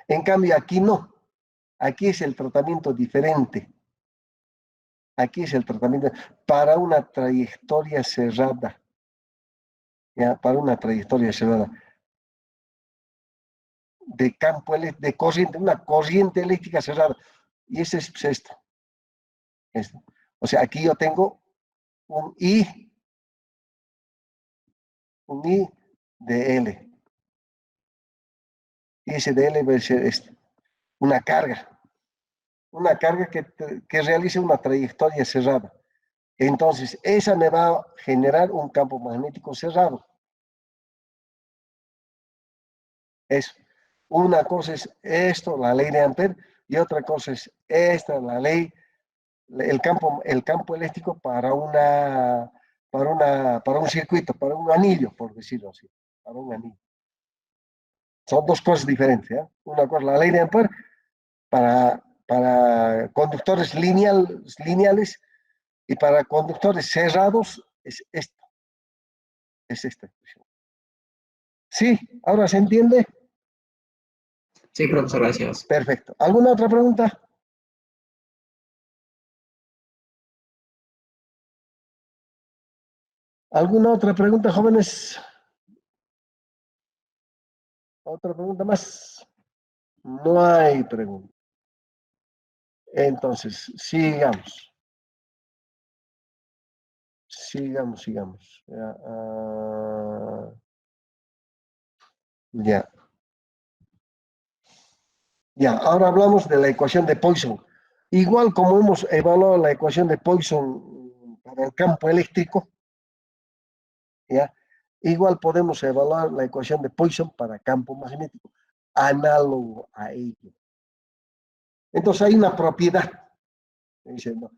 En cambio, aquí no. Aquí es el tratamiento diferente. Aquí es el tratamiento para una trayectoria cerrada. ¿Ya? Para una trayectoria cerrada. De campo de corriente, una corriente eléctrica cerrada. Y ese es esto. O sea, aquí yo tengo un I de L. Y ese de L va a ser una carga que realice una trayectoria cerrada. Entonces, esa me va a generar un campo magnético cerrado. Eso. Una cosa es esto, la ley de Ampère, y otra cosa es esta, la ley, el campo eléctrico para un circuito, para un anillo, por decirlo así, para un anillo. Son dos cosas diferentes, ¿eh? Una cosa, la ley de Ampère para conductores lineales y para conductores cerrados es esto, es esta expresión. ¿Sí? ¿Ahora se entiende? Sí, profesor, gracias. Perfecto. ¿Alguna otra pregunta? ¿Alguna otra pregunta, jóvenes? ¿Otra pregunta más? No hay pregunta. Entonces, sigamos. Sigamos. Ya. Ya. Ya, ahora hablamos de la ecuación de Poisson. Igual como hemos evaluado la ecuación de Poisson para el campo eléctrico, ¿ya? Igual podemos evaluar la ecuación de Poisson para campo magnético, análogo a ello. Entonces hay una propiedad, dice, ¿no?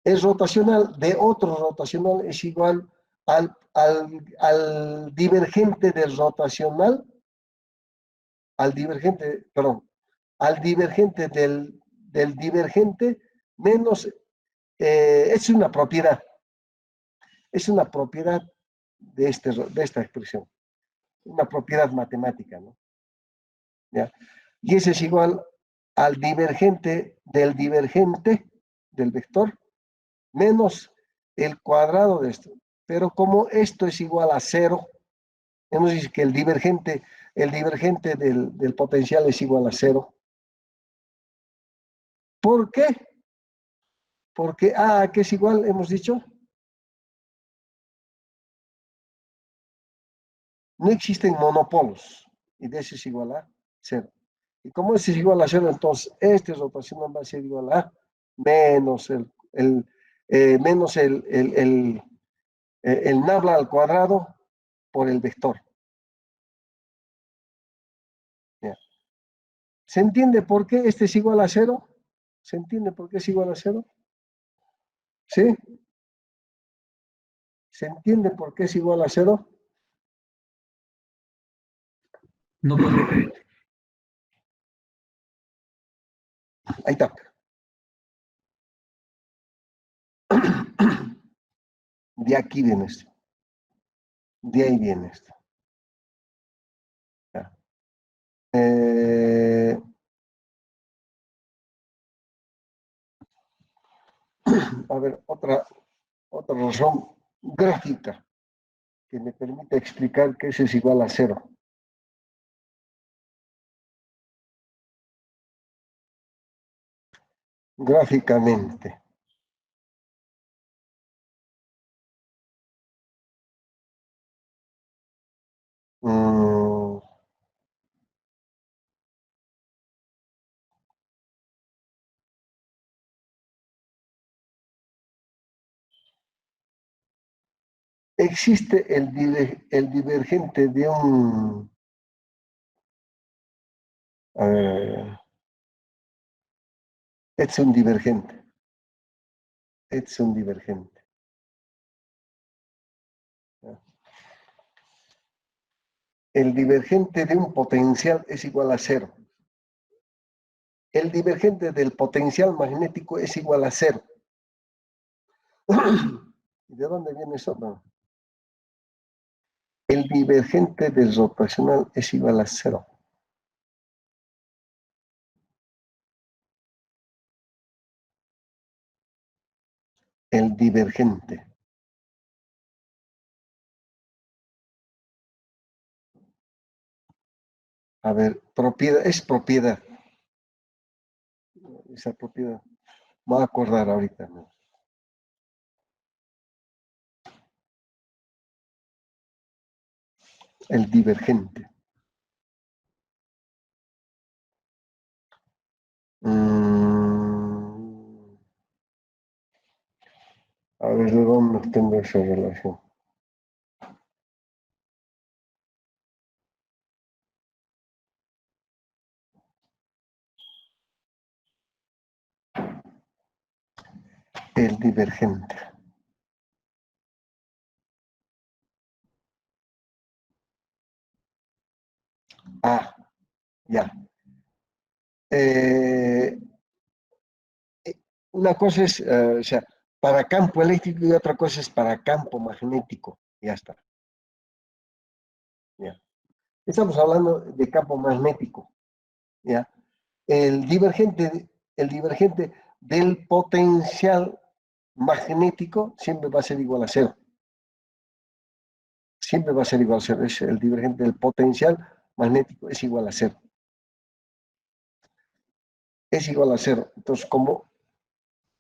Es rotacional, de otro rotacional es igual al divergente del rotacional, al divergente del divergente menos, es una propiedad de esta expresión, una propiedad matemática, ¿no? ¿Ya? Y ese es igual al divergente del vector menos el cuadrado de esto. Pero como esto es igual a 0, hemos dicho que el divergente el divergente del potencial es igual a 0. ¿Por qué? Porque A, ¿qué es igual? Hemos dicho. No existen monopolos. Y de ese es igual a 0. Y como este es igual a 0, entonces este rotacional va a ser igual a menos el nabla al cuadrado por el vector. ¿Ya? ¿Se entiende por qué este es igual a 0? ¿Se entiende por qué es igual a 0? ¿Sí? ¿Se entiende por qué es igual a 0? No, profe. Ahí está. De aquí viene esto. De ahí viene esto. Ya. A ver, otra razón gráfica que me permite explicar que ese es igual a 0. Gráficamente. Mm, existe el divergente de un... es un divergente. Es un divergente. El divergente de un potencial es igual a 0. El divergente del potencial magnético es igual a 0. ¿Y de dónde viene eso? No. El divergente del rotacional es igual a 0. El divergente. A ver, propiedad, es propiedad. Esa propiedad. Me voy a acordar ahorita, ¿no? El divergente. A ver, ¿de dónde tengo esa relación? El divergente. Ah, ya. Una cosa es, o sea, para campo eléctrico y otra cosa es para campo magnético. Ya está. Ya. Estamos hablando de campo magnético. ¿Ya? El divergente del potencial magnético siempre va a ser igual a 0. Siempre va a ser igual a 0. Es el divergente del potencial magnético es igual a 0. Es igual a 0. Entonces,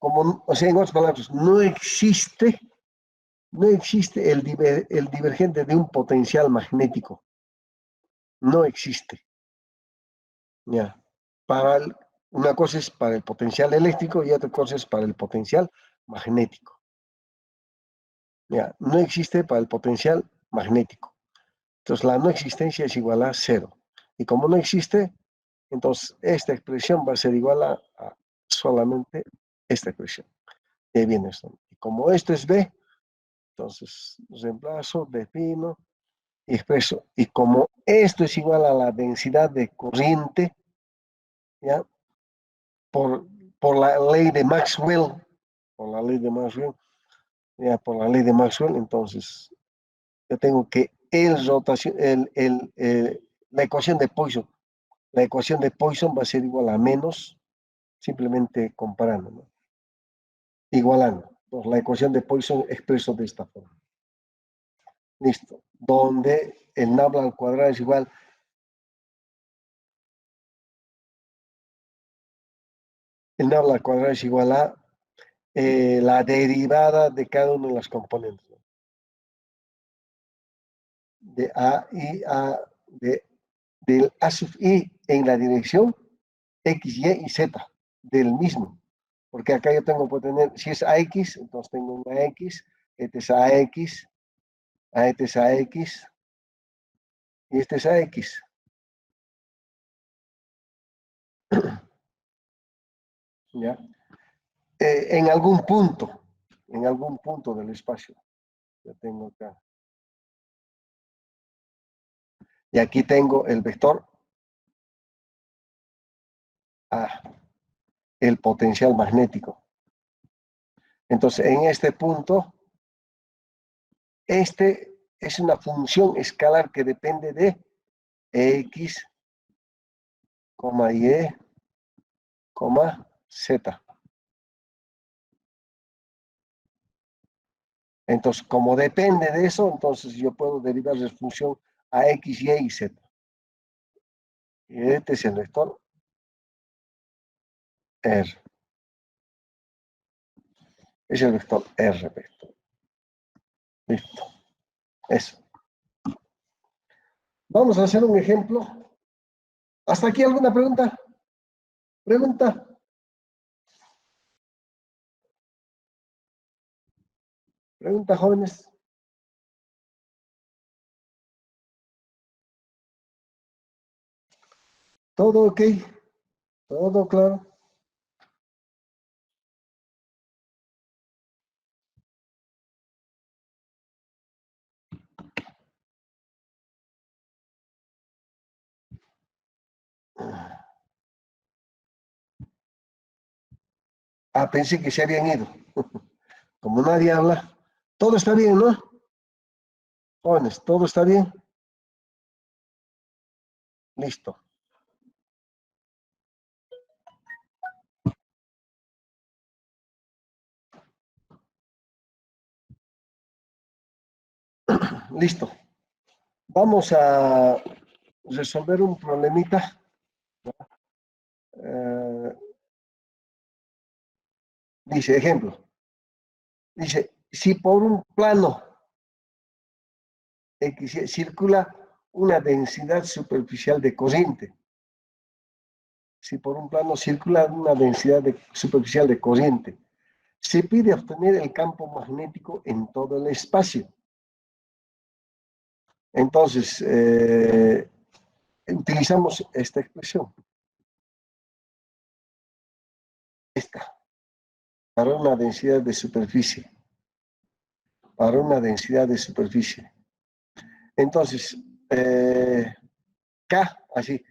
o sea, en otras palabras, no existe el divergente de un potencial magnético. No existe. ¿Ya? Una cosa es para el potencial eléctrico y otra cosa es para el potencial magnético. ¿Ya? No existe para el potencial magnético. Entonces la no existencia es igual a 0. Y como no existe, entonces esta expresión va a ser igual a solamente esta expresión. Y ahí viene esto. Y como esto es B, entonces reemplazo, defino y expreso. Y como esto es igual a la densidad de corriente, ¿ya? Por, por la ley de Maxwell, por la ley de Maxwell, ya por la ley de Maxwell, entonces yo tengo que la ecuación de Poisson, va a ser igual a menos, simplemente comparando, ¿no? Igualando. Entonces, la ecuación de Poisson expreso de esta forma. Listo. Donde el nabla al cuadrado es igual el nabla al cuadrado es igual a la derivada de cada una de las componentes, ¿no? De A y A, del A sub I en la dirección X, Y y Z del mismo. Porque acá yo tengo que tener, si es AX, entonces tengo una X, este es AX, este es AX y este es AX. ¿Ya? En algún punto del espacio. Yo tengo acá. Y aquí tengo el vector A, el potencial magnético. Entonces, en este punto, este es una función escalar que depende de X, Y, Z. Entonces, como depende de eso, entonces yo puedo derivar la función a X, Y y Z. Y este es el vector R. Es el vector R. Vector. Listo. Eso. Vamos a hacer un ejemplo. ¿Hasta aquí alguna pregunta? ¿Pregunta? ¿Pregunta, jóvenes? ¿Todo ok? ¿Todo claro? Ah, pensé que se habían ido. Como nadie habla. Todo está bien, ¿no? Jóvenes, ¿todo está bien? Listo. Listo. Vamos a resolver un problemita. Dice, ejemplo. Dice, si por un plano X circula una densidad superficial de corriente. Si por un plano circula una densidad superficial de corriente, se pide obtener el campo magnético en todo el espacio. Entonces, utilizamos esta expresión. Esta, para una densidad de superficie. Para una densidad de superficie. Entonces, K, así,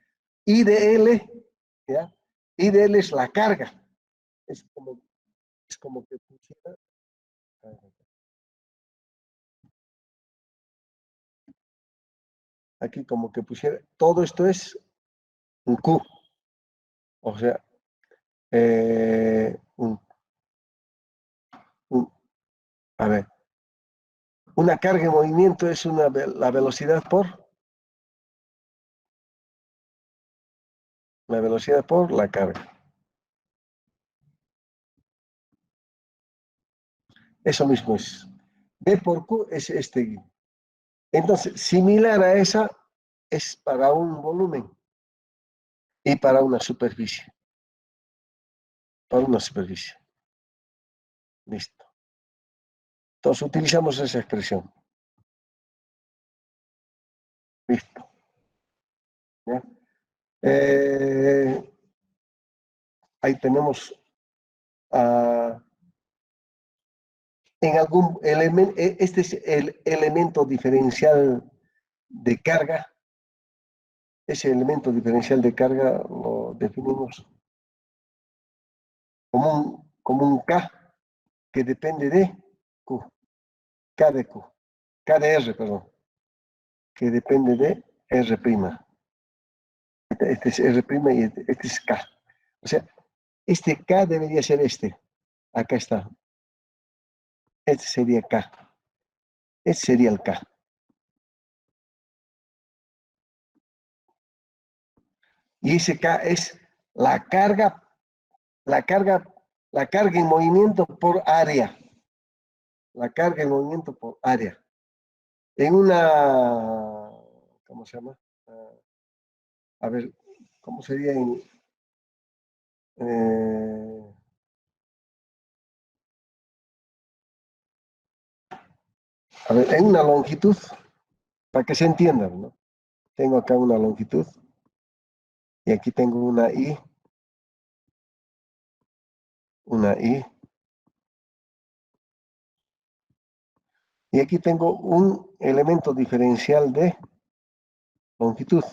I de L, ¿ya? I de L es la carga. Es como que pusiera. Aquí como que pusiera. Todo esto es un Q. O sea, a ver, una carga en movimiento es la velocidad por la carga. Eso mismo es. B por Q es este. Entonces, similar a esa es para un volumen y para una superficie. Para una superficie. Listo. Entonces, utilizamos esa expresión. Listo. ¿Ya? Ahí tenemos en algún elemento, este es el elemento diferencial de carga. Ese elemento diferencial de carga lo definimos como un K que depende de Q, K de Q, K de R, perdón, que depende de R'. Este es R' y este es K. O sea, este K debería ser este. Acá está. Este sería K. Este sería el K. Y ese K es la carga la carga en movimiento por área. La carga en movimiento por área. En una, ¿cómo se llama? A ver, ¿cómo sería en... a ver, en una longitud, para que se entienda, ¿no? Tengo acá una longitud y aquí tengo una I, y aquí tengo un elemento diferencial de longitud.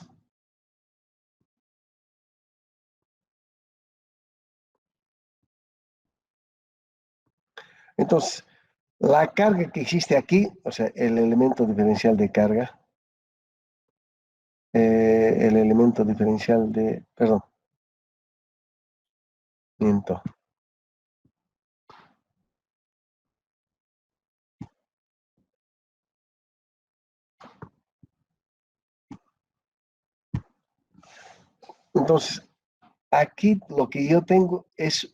Entonces, la carga que existe aquí, o sea, el elemento diferencial de carga, el elemento diferencial de, perdón, miento. Entonces, aquí lo que yo tengo es,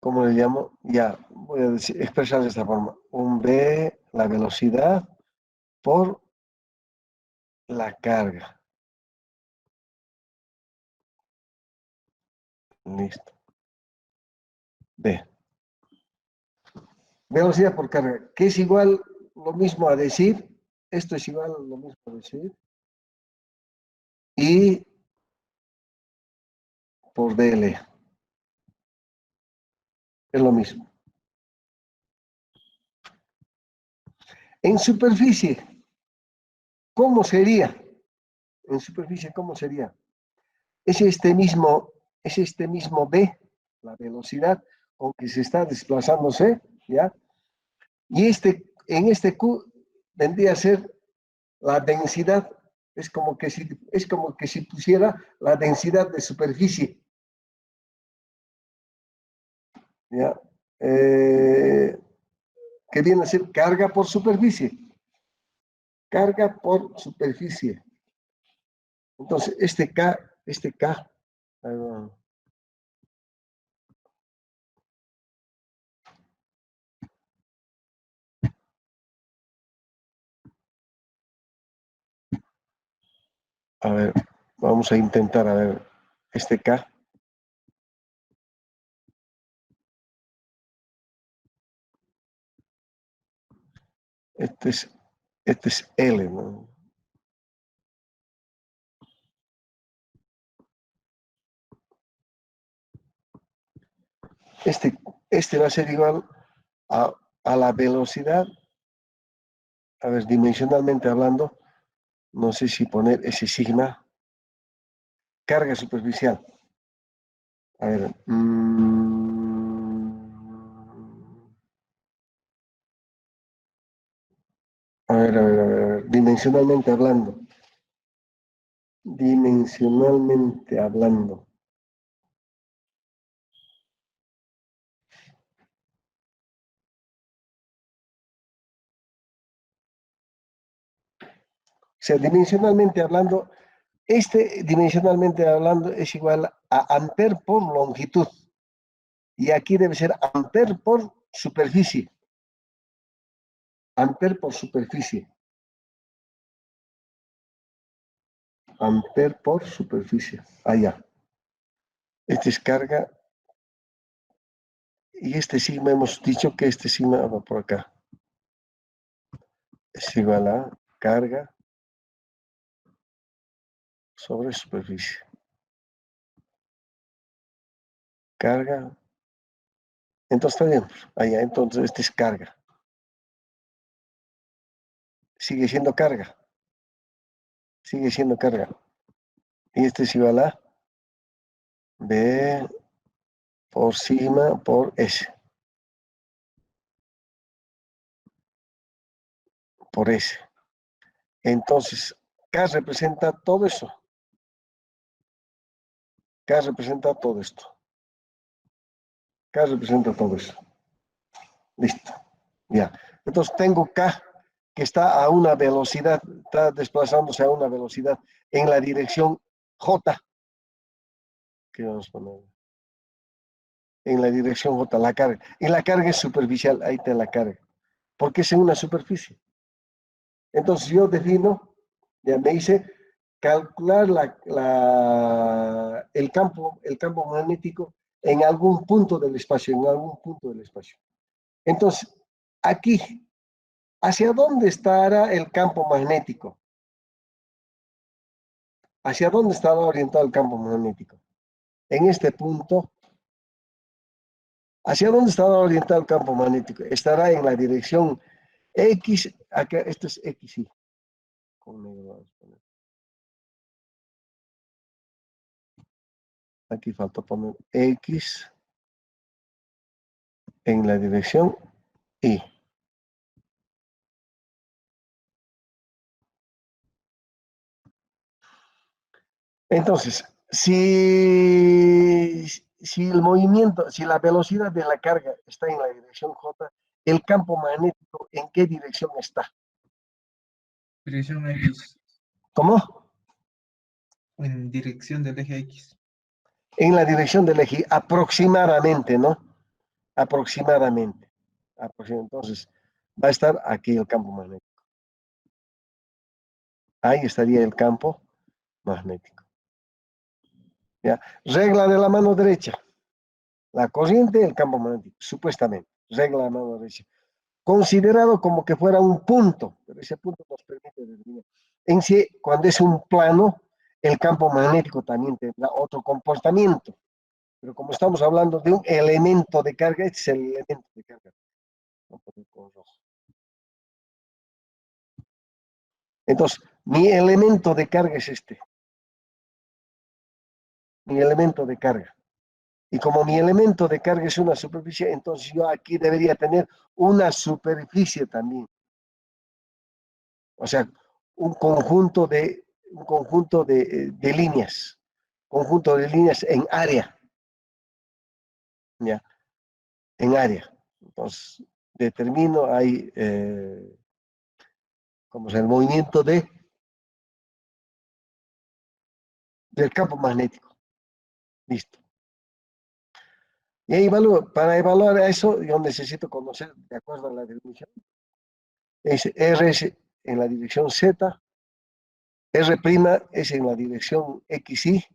¿cómo le llamo? Ya, voy a expresar de esta forma. Un V, la velocidad, por la carga. Listo. B. Velocidad por carga, que es igual lo mismo a decir, esto es igual lo mismo a decir, y por DL. Es lo mismo. En superficie, ¿cómo sería? En superficie, ¿cómo sería? Es este mismo B, la velocidad con que se está desplazándose, ¿ya? Y en este Q vendría a ser la densidad, es como que si pusiera la densidad de superficie, ¿ya? Que viene a ser carga por superficie. Carga por superficie. Entonces, este K, a ver, vamos a intentar, a ver, este K. Este es L, ¿no? Este va a ser igual a la velocidad, a ver, dimensionalmente hablando, no sé si poner ese sigma, carga superficial. A ver, a ver, dimensionalmente hablando. Dimensionalmente hablando. O sea, dimensionalmente hablando, dimensionalmente hablando es igual a amper por longitud. Y aquí debe ser amper por superficie. Amper por superficie. Amper por superficie. Allá. Este es carga. Y este sigma hemos dicho que este sigma va por acá. Es igual a carga sobre superficie. Carga. Entonces está bien. Allá, entonces este es carga. Sigue siendo carga. Sigue siendo carga. Y este es igual a B por sigma por S. Por S. Entonces, K representa todo eso. K representa todo esto. K representa todo eso. Listo. Ya. Entonces tengo K que está a una velocidad, está desplazándose a una velocidad en la dirección J. ¿Qué vamos a poner? en la dirección J, la carga. Y la carga es superficial, ahí está la carga, porque es en una superficie. Entonces yo defino, ya me dice, calcular el campo magnético en algún punto del espacio, Entonces, aquí, ¿hacia dónde estará el campo magnético? ¿Hacia dónde estará orientado el campo magnético? En este punto, ¿hacia dónde estará orientado el campo magnético? Estará en la dirección X, acá, esto es XY. Aquí falta poner X en la dirección Y. Entonces, si el movimiento, si la velocidad de la carga está en la dirección J, el campo magnético, ¿en qué dirección está? Dirección X. ¿Cómo? En dirección del eje X. En la dirección del eje, aproximadamente, ¿no? Aproximadamente. Entonces, va a estar aquí el campo magnético. Ahí estaría el campo magnético. ¿Ya? Regla de la mano derecha. La corriente, el campo magnético, supuestamente. Regla de la mano derecha. Considerado como que fuera un punto, pero ese punto nos permite determinar. En sí, cuando es un plano, el campo magnético también tendrá otro comportamiento. Pero como estamos hablando de un elemento de carga, este es el elemento de carga. Entonces, mi elemento de carga es este. Mi elemento de carga. Y como mi elemento de carga es una superficie, entonces yo aquí debería tener una superficie también. O sea, un conjunto de líneas. Conjunto de líneas en área. ¿Ya? En área. Entonces, determino ahí como es el movimiento del campo magnético. Listo. Y ahí para evaluar eso, yo necesito conocer, de acuerdo a la definición, es RS en la dirección Z, R' es en la dirección XY,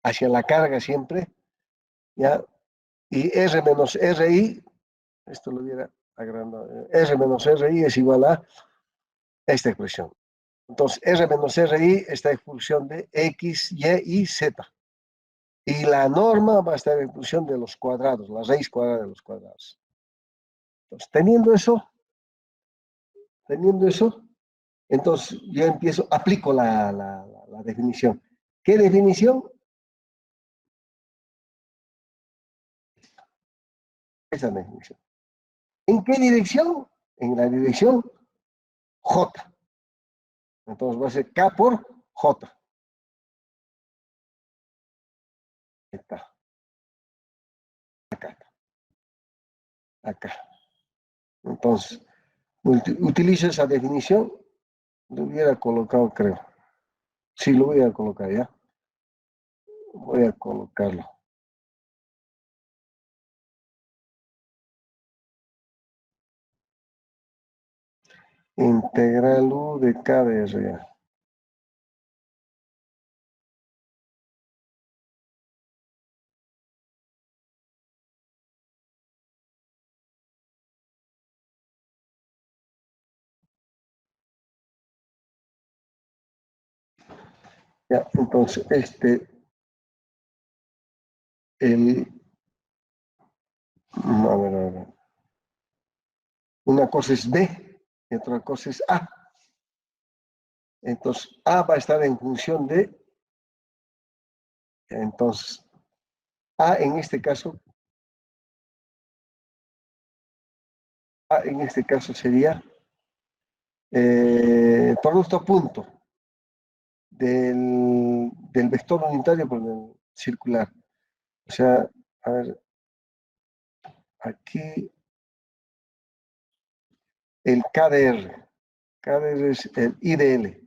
hacia la carga siempre, ¿ya? Y R menos RI, esto lo hubiera agrandado, R menos RI es igual a esta expresión. Entonces, R menos RI está en función de X, Y y Z. Y la norma va a estar en función de los cuadrados, la raíz cuadrada de los cuadrados. Entonces, teniendo eso, entonces yo aplico la definición. ¿Qué definición? Esa es la definición. ¿En qué dirección? En la dirección J. Entonces va a ser K por J. Ahí está. Acá. Entonces, utilizo esa definición. Lo hubiera colocado, creo. Sí, lo voy a colocar ya. Voy a colocarlo. Integral U de K de R. Ya, entonces, a ver. Una cosa es B y otra cosa es A. Entonces, A va a estar en función de, entonces, A en este caso sería producto punto del vector unitario por el circular. O sea, a ver, aquí el KDR. KDR es el IDL.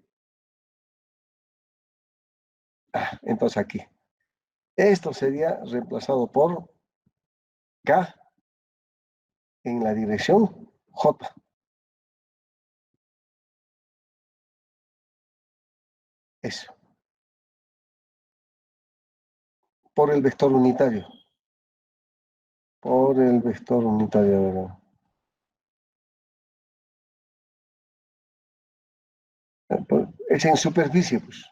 Entonces aquí. Esto sería reemplazado por K en la dirección J. Eso. Por el vector unitario. Por el vector unitario, ¿verdad? Es en superficie, pues.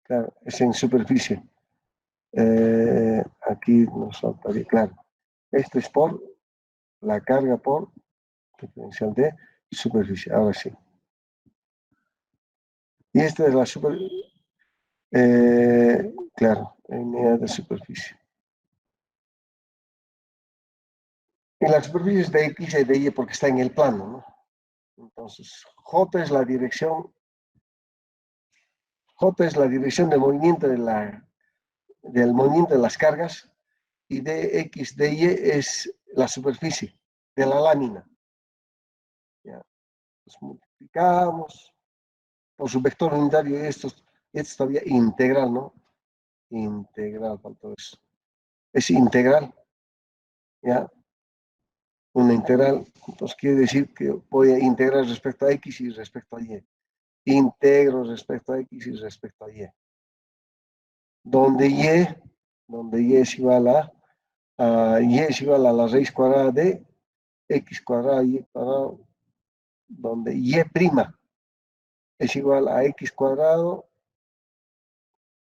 Claro, es en superficie. Aquí nos faltaría, claro. Esto es por la carga por diferencial de superficie. Ahora sí. Y esta es la superficie. Claro, en unidad de superficie. En la superficie es de X y de Y porque está en el plano, ¿no? Entonces, J es la dirección de movimiento del movimiento de las cargas y dx, dy es la superficie de la lámina. Ya. Pues multiplicamos por su vector unitario y esto es todavía integral, ¿no? Integral, faltó eso. Es integral, ¿ya? Una integral, entonces quiere decir que voy a integrar respecto a x y respecto a y. Integro respecto a x y respecto a y. Donde y es igual y es igual a la raíz cuadrada de x cuadrado y cuadrado, donde y' es igual a x cuadrado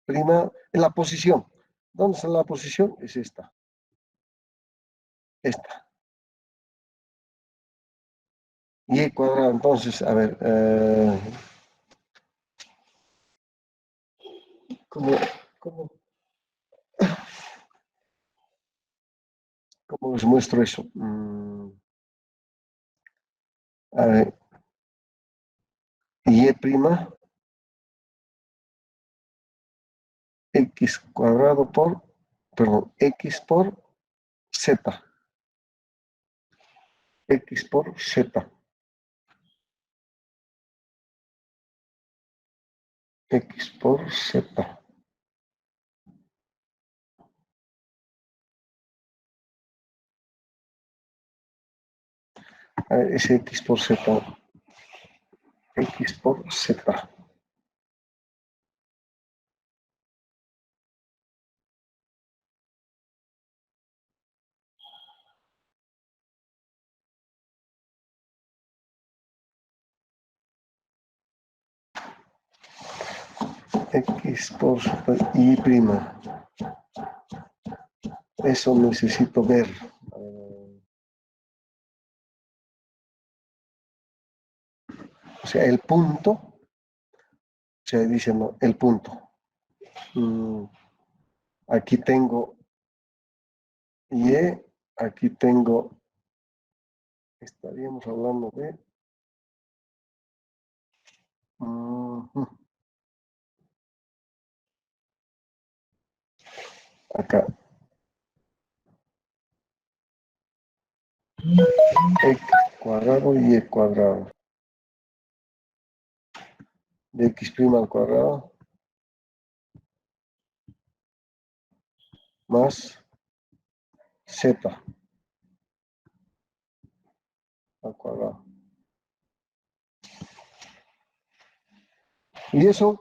prima en la posición. ¿Dónde está la posición? Es esta. Esta. Y cuadrado, entonces, a ver, ¿cómo les muestro eso? A ver, y' x cuadrado por, perdón, x por z. X por z. X por z. Es x por z. X por z. X por y prima. Eso necesito ver. O sea, el punto, se dice, no, el punto. Aquí tengo y, aquí tengo, estaríamos hablando de acá. X cuadrado y y cuadrado. De x' al cuadrado más z al cuadrado. Y eso,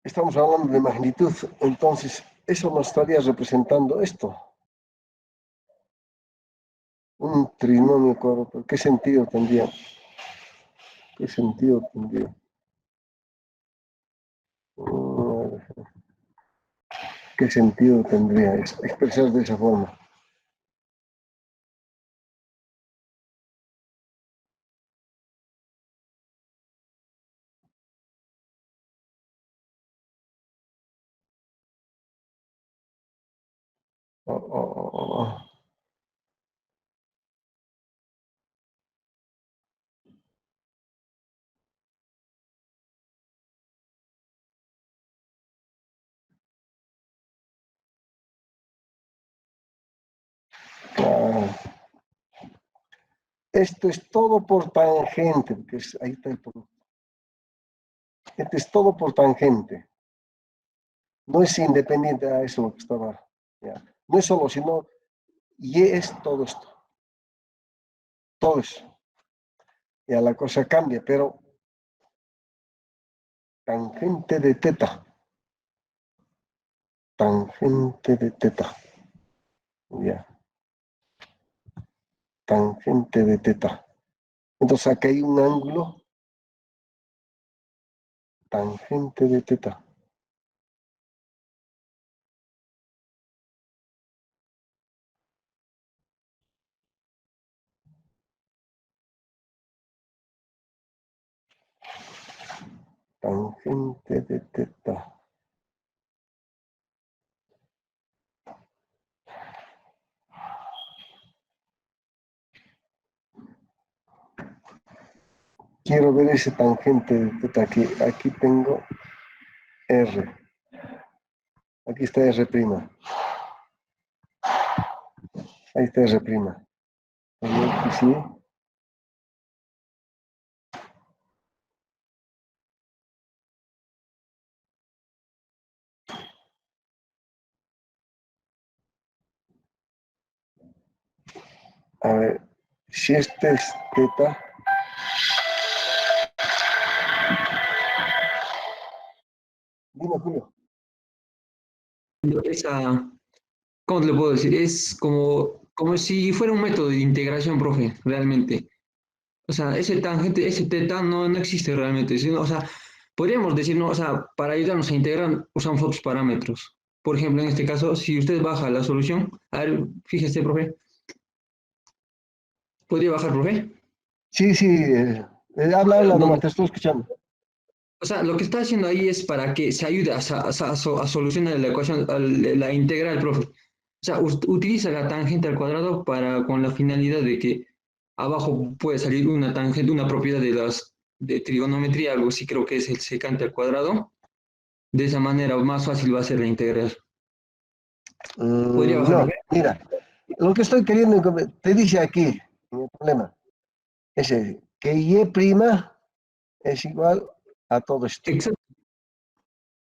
estamos hablando de magnitud, entonces eso nos estaría representando esto. Un trinomio cuadrado. ¿Qué sentido tendría? ¿Qué sentido tendría? ¿Qué sentido tendría expresar de esa forma? Esto es todo por tangente, porque ahí está el producto. Esto es todo por tangente. No es independiente a eso lo que estaba. Ya. No es solo, sino y es todo esto. Todo eso. Ya la cosa cambia, pero tangente de teta. Tangente de teta. Ya. Tangente de teta. Entonces acá hay un ángulo. Tangente de teta. Tangente de teta. Quiero ver ese tangente de teta aquí. Aquí tengo R. Aquí está R'. Ahí está R'. Aquí sí. A ver, si este es teta. Dime, Julio. Esa, ¿cómo te lo puedo decir? Es como si fuera un método de integración, profe, realmente. O sea, ese tangente, ese teta no existe realmente. O sea, podríamos decir, no, o sea, para ayudarnos a integrar usamos otros parámetros. Por ejemplo, en este caso, si usted baja la solución, a ver, fíjese, profe, ¿podría bajar, profe? Sí, sí. Habla nomás, Donde, te estoy escuchando. o sea, lo que está haciendo ahí es para que se ayude a solucionar la ecuación, la integral, profe. O sea, utiliza la tangente al cuadrado con la finalidad de que abajo puede salir una tangente, una propiedad de trigonometría, algo así creo que es el secante al cuadrado. De esa manera más fácil va a ser la integral. ¿Podría bajar, No, profe? mira, lo que estoy queriendo, te dice aquí, el problema, es que Y' es igual a todo esto. Exacto,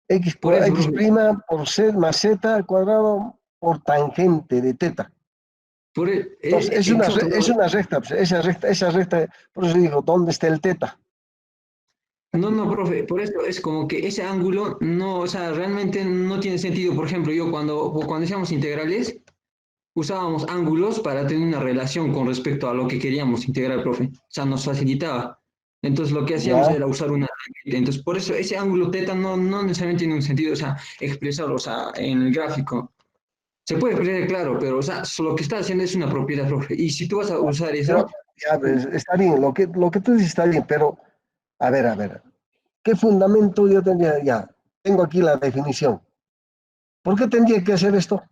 X, por eso, X' profe. por Z más Z al cuadrado por tangente de teta. Entonces, Exacto, es profe. una recta, pues, esa recta, por eso digo, ¿dónde está el teta? No, no, profe, por eso es como que ese ángulo no, o sea, realmente no tiene sentido. Por ejemplo, yo cuando hacíamos integrales, usábamos ángulos para tener una relación con respecto a lo que queríamos integrar, profe. O sea, nos facilitaba. Entonces, lo que hacíamos Ya, era usar una tangente. Entonces, por eso ese ángulo teta no necesariamente tiene un sentido, o sea, expresarlo, o sea, en el gráfico. Se puede expresar, claro, pero, o sea, lo que está haciendo es una propiedad, profe. Y si tú vas a usar pero eso, ya, pues, está bien, lo que tú dices está bien, pero a ver, ¿qué fundamento yo tendría? Ya, tengo aquí la definición. ¿Por qué tendría que hacer esto?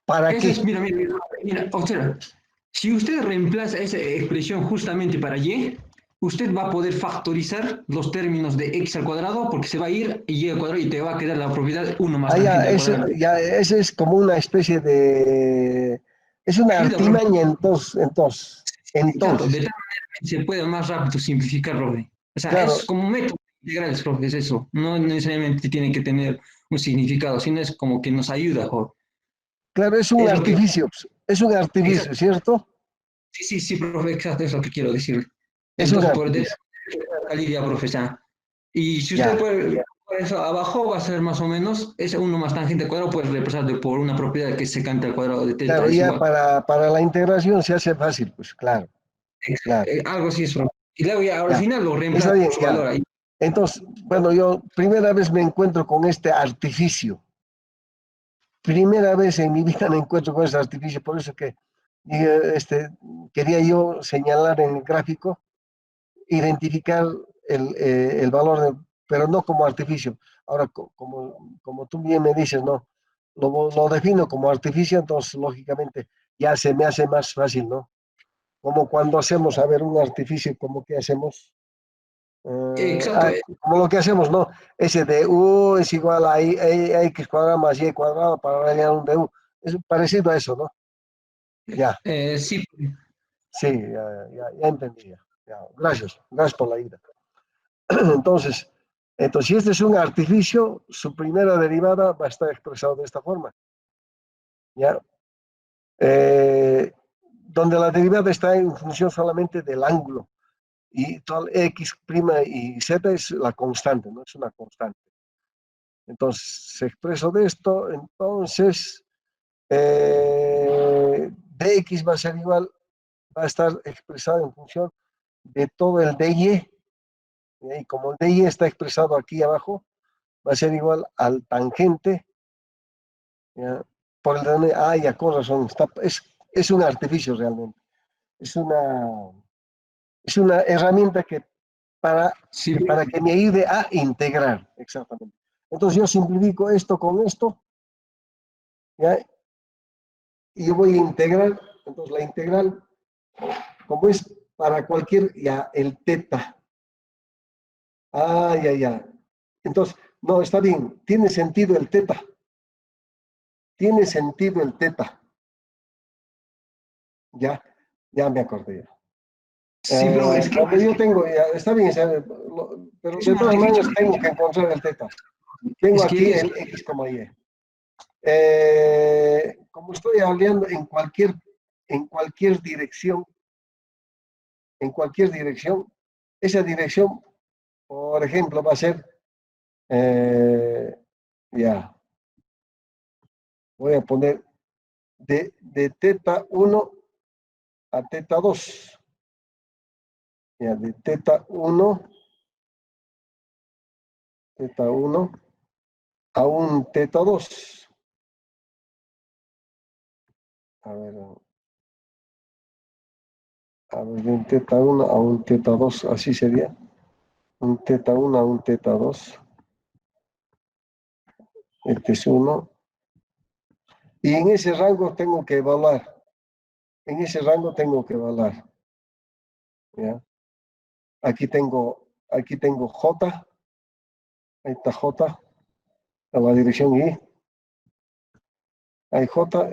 ¿Para ese qué? es, mira, observa. Si usted reemplaza esa expresión justamente para y, usted va a poder factorizar los términos de x al cuadrado porque se va a ir y y al cuadrado y te va a quedar la propiedad 1 más Ah, tangente al cuadrado. ya, ese es como una especie de... Es una Ayuda, profe. artimaña Exacto, de entonces, tal manera que se puede más rápido simplificar, profe. O sea, es claro, como un método integral, profe, es eso. No necesariamente tiene que tener un significado, sino es como que nos ayuda, joven. claro, es un Exacto. artificio, ¿cierto? Sí, profe, exacto, es lo que quiero decir. Es un Entonces, por de artificio, salir ya, profe, ya. Y si usted ya. puede, por eso abajo va a ser más o menos, ese 1 más tangente al cuadrado puede reemplazar por una propiedad que es secante al cuadrado de teta, Claro, es ya igual. para la integración se hace fácil, pues claro, claro, Algo así es, profe. Y luego ya al ya. final lo Está reemplaza bien, por su ya. valor ahí. Entonces, bueno, yo primera vez me encuentro con este artificio. Primera vez en mi vida me encuentro con este artificio, por eso que quería yo señalar en el gráfico, identificar el valor, pero no como artificio. Ahora, como tú bien me dices, no, lo defino como artificio, entonces lógicamente ya se me hace más fácil, ¿no? Como cuando hacemos, a ver, un artificio, como que hacemos, Exacto, como lo que hacemos, ¿no? Ese de U es igual a X cuadrado más Y cuadrado para rellenar un de U. Es parecido a eso, ¿no? Ya, sí, sí, ya entendí. Ya. Gracias por la ayuda. Entonces, Entonces, si este es un artificio, su primera derivada va a estar expresado de esta forma. ¿Ya? Donde la derivada está en función solamente del ángulo. Y todo x' y z es la constante, ¿no? Es una constante. Entonces, se expresa de esto, entonces dx va a ser igual, va a estar expresado en función de todo el dy, y como el dy está expresado aquí abajo, va a ser igual al tangente, ¿ya? Por el tangente, ya con razón, es un artificio realmente, es una herramienta que Sí, para que me ayude a integrar, exactamente. Entonces yo simplifico esto con esto, ¿ya? Y yo voy a integrar, entonces la integral, como es para cualquier, ya, el teta. Ya. Entonces, no, está bien, tiene sentido el teta. Tiene sentido el teta. Ya me acordé. sí, profe, es que Cuando yo tengo, ya, está bien, pero es de un todas artificio. maneras tengo que encontrar el teta. Tengo Es que aquí el x, y. Como estoy hablando en cualquier dirección, esa dirección, por ejemplo, va a ser, ya, voy a poner de teta 1 a teta 2, ya, de teta 1 a un teta 2. De un teta 1 a un teta 2, así sería. Un teta 1 a un teta 2. Este es 1. Y en ese rango tengo que evaluar. ¿Ya? Aquí tengo J. Ahí está J. A la dirección Y. Hay J.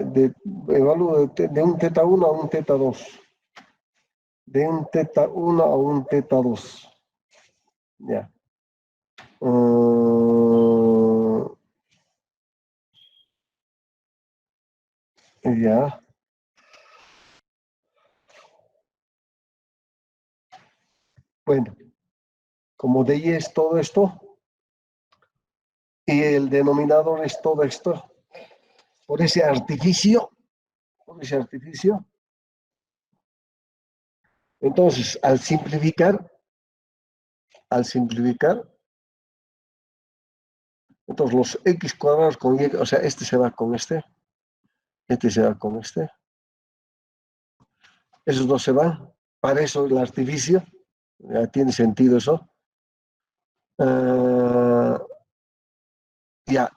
Evalúo de un teta 1 a un teta 2. De un teta 1 a un teta 2. Ya. Ya. Bueno, como de Y es todo esto, y el denominador es todo esto, por ese artificio, entonces al simplificar, entonces los x cuadrados con y, o sea, este se va con este se va con este, esos dos se van, para eso el artificio, ya tiene sentido eso. Ya,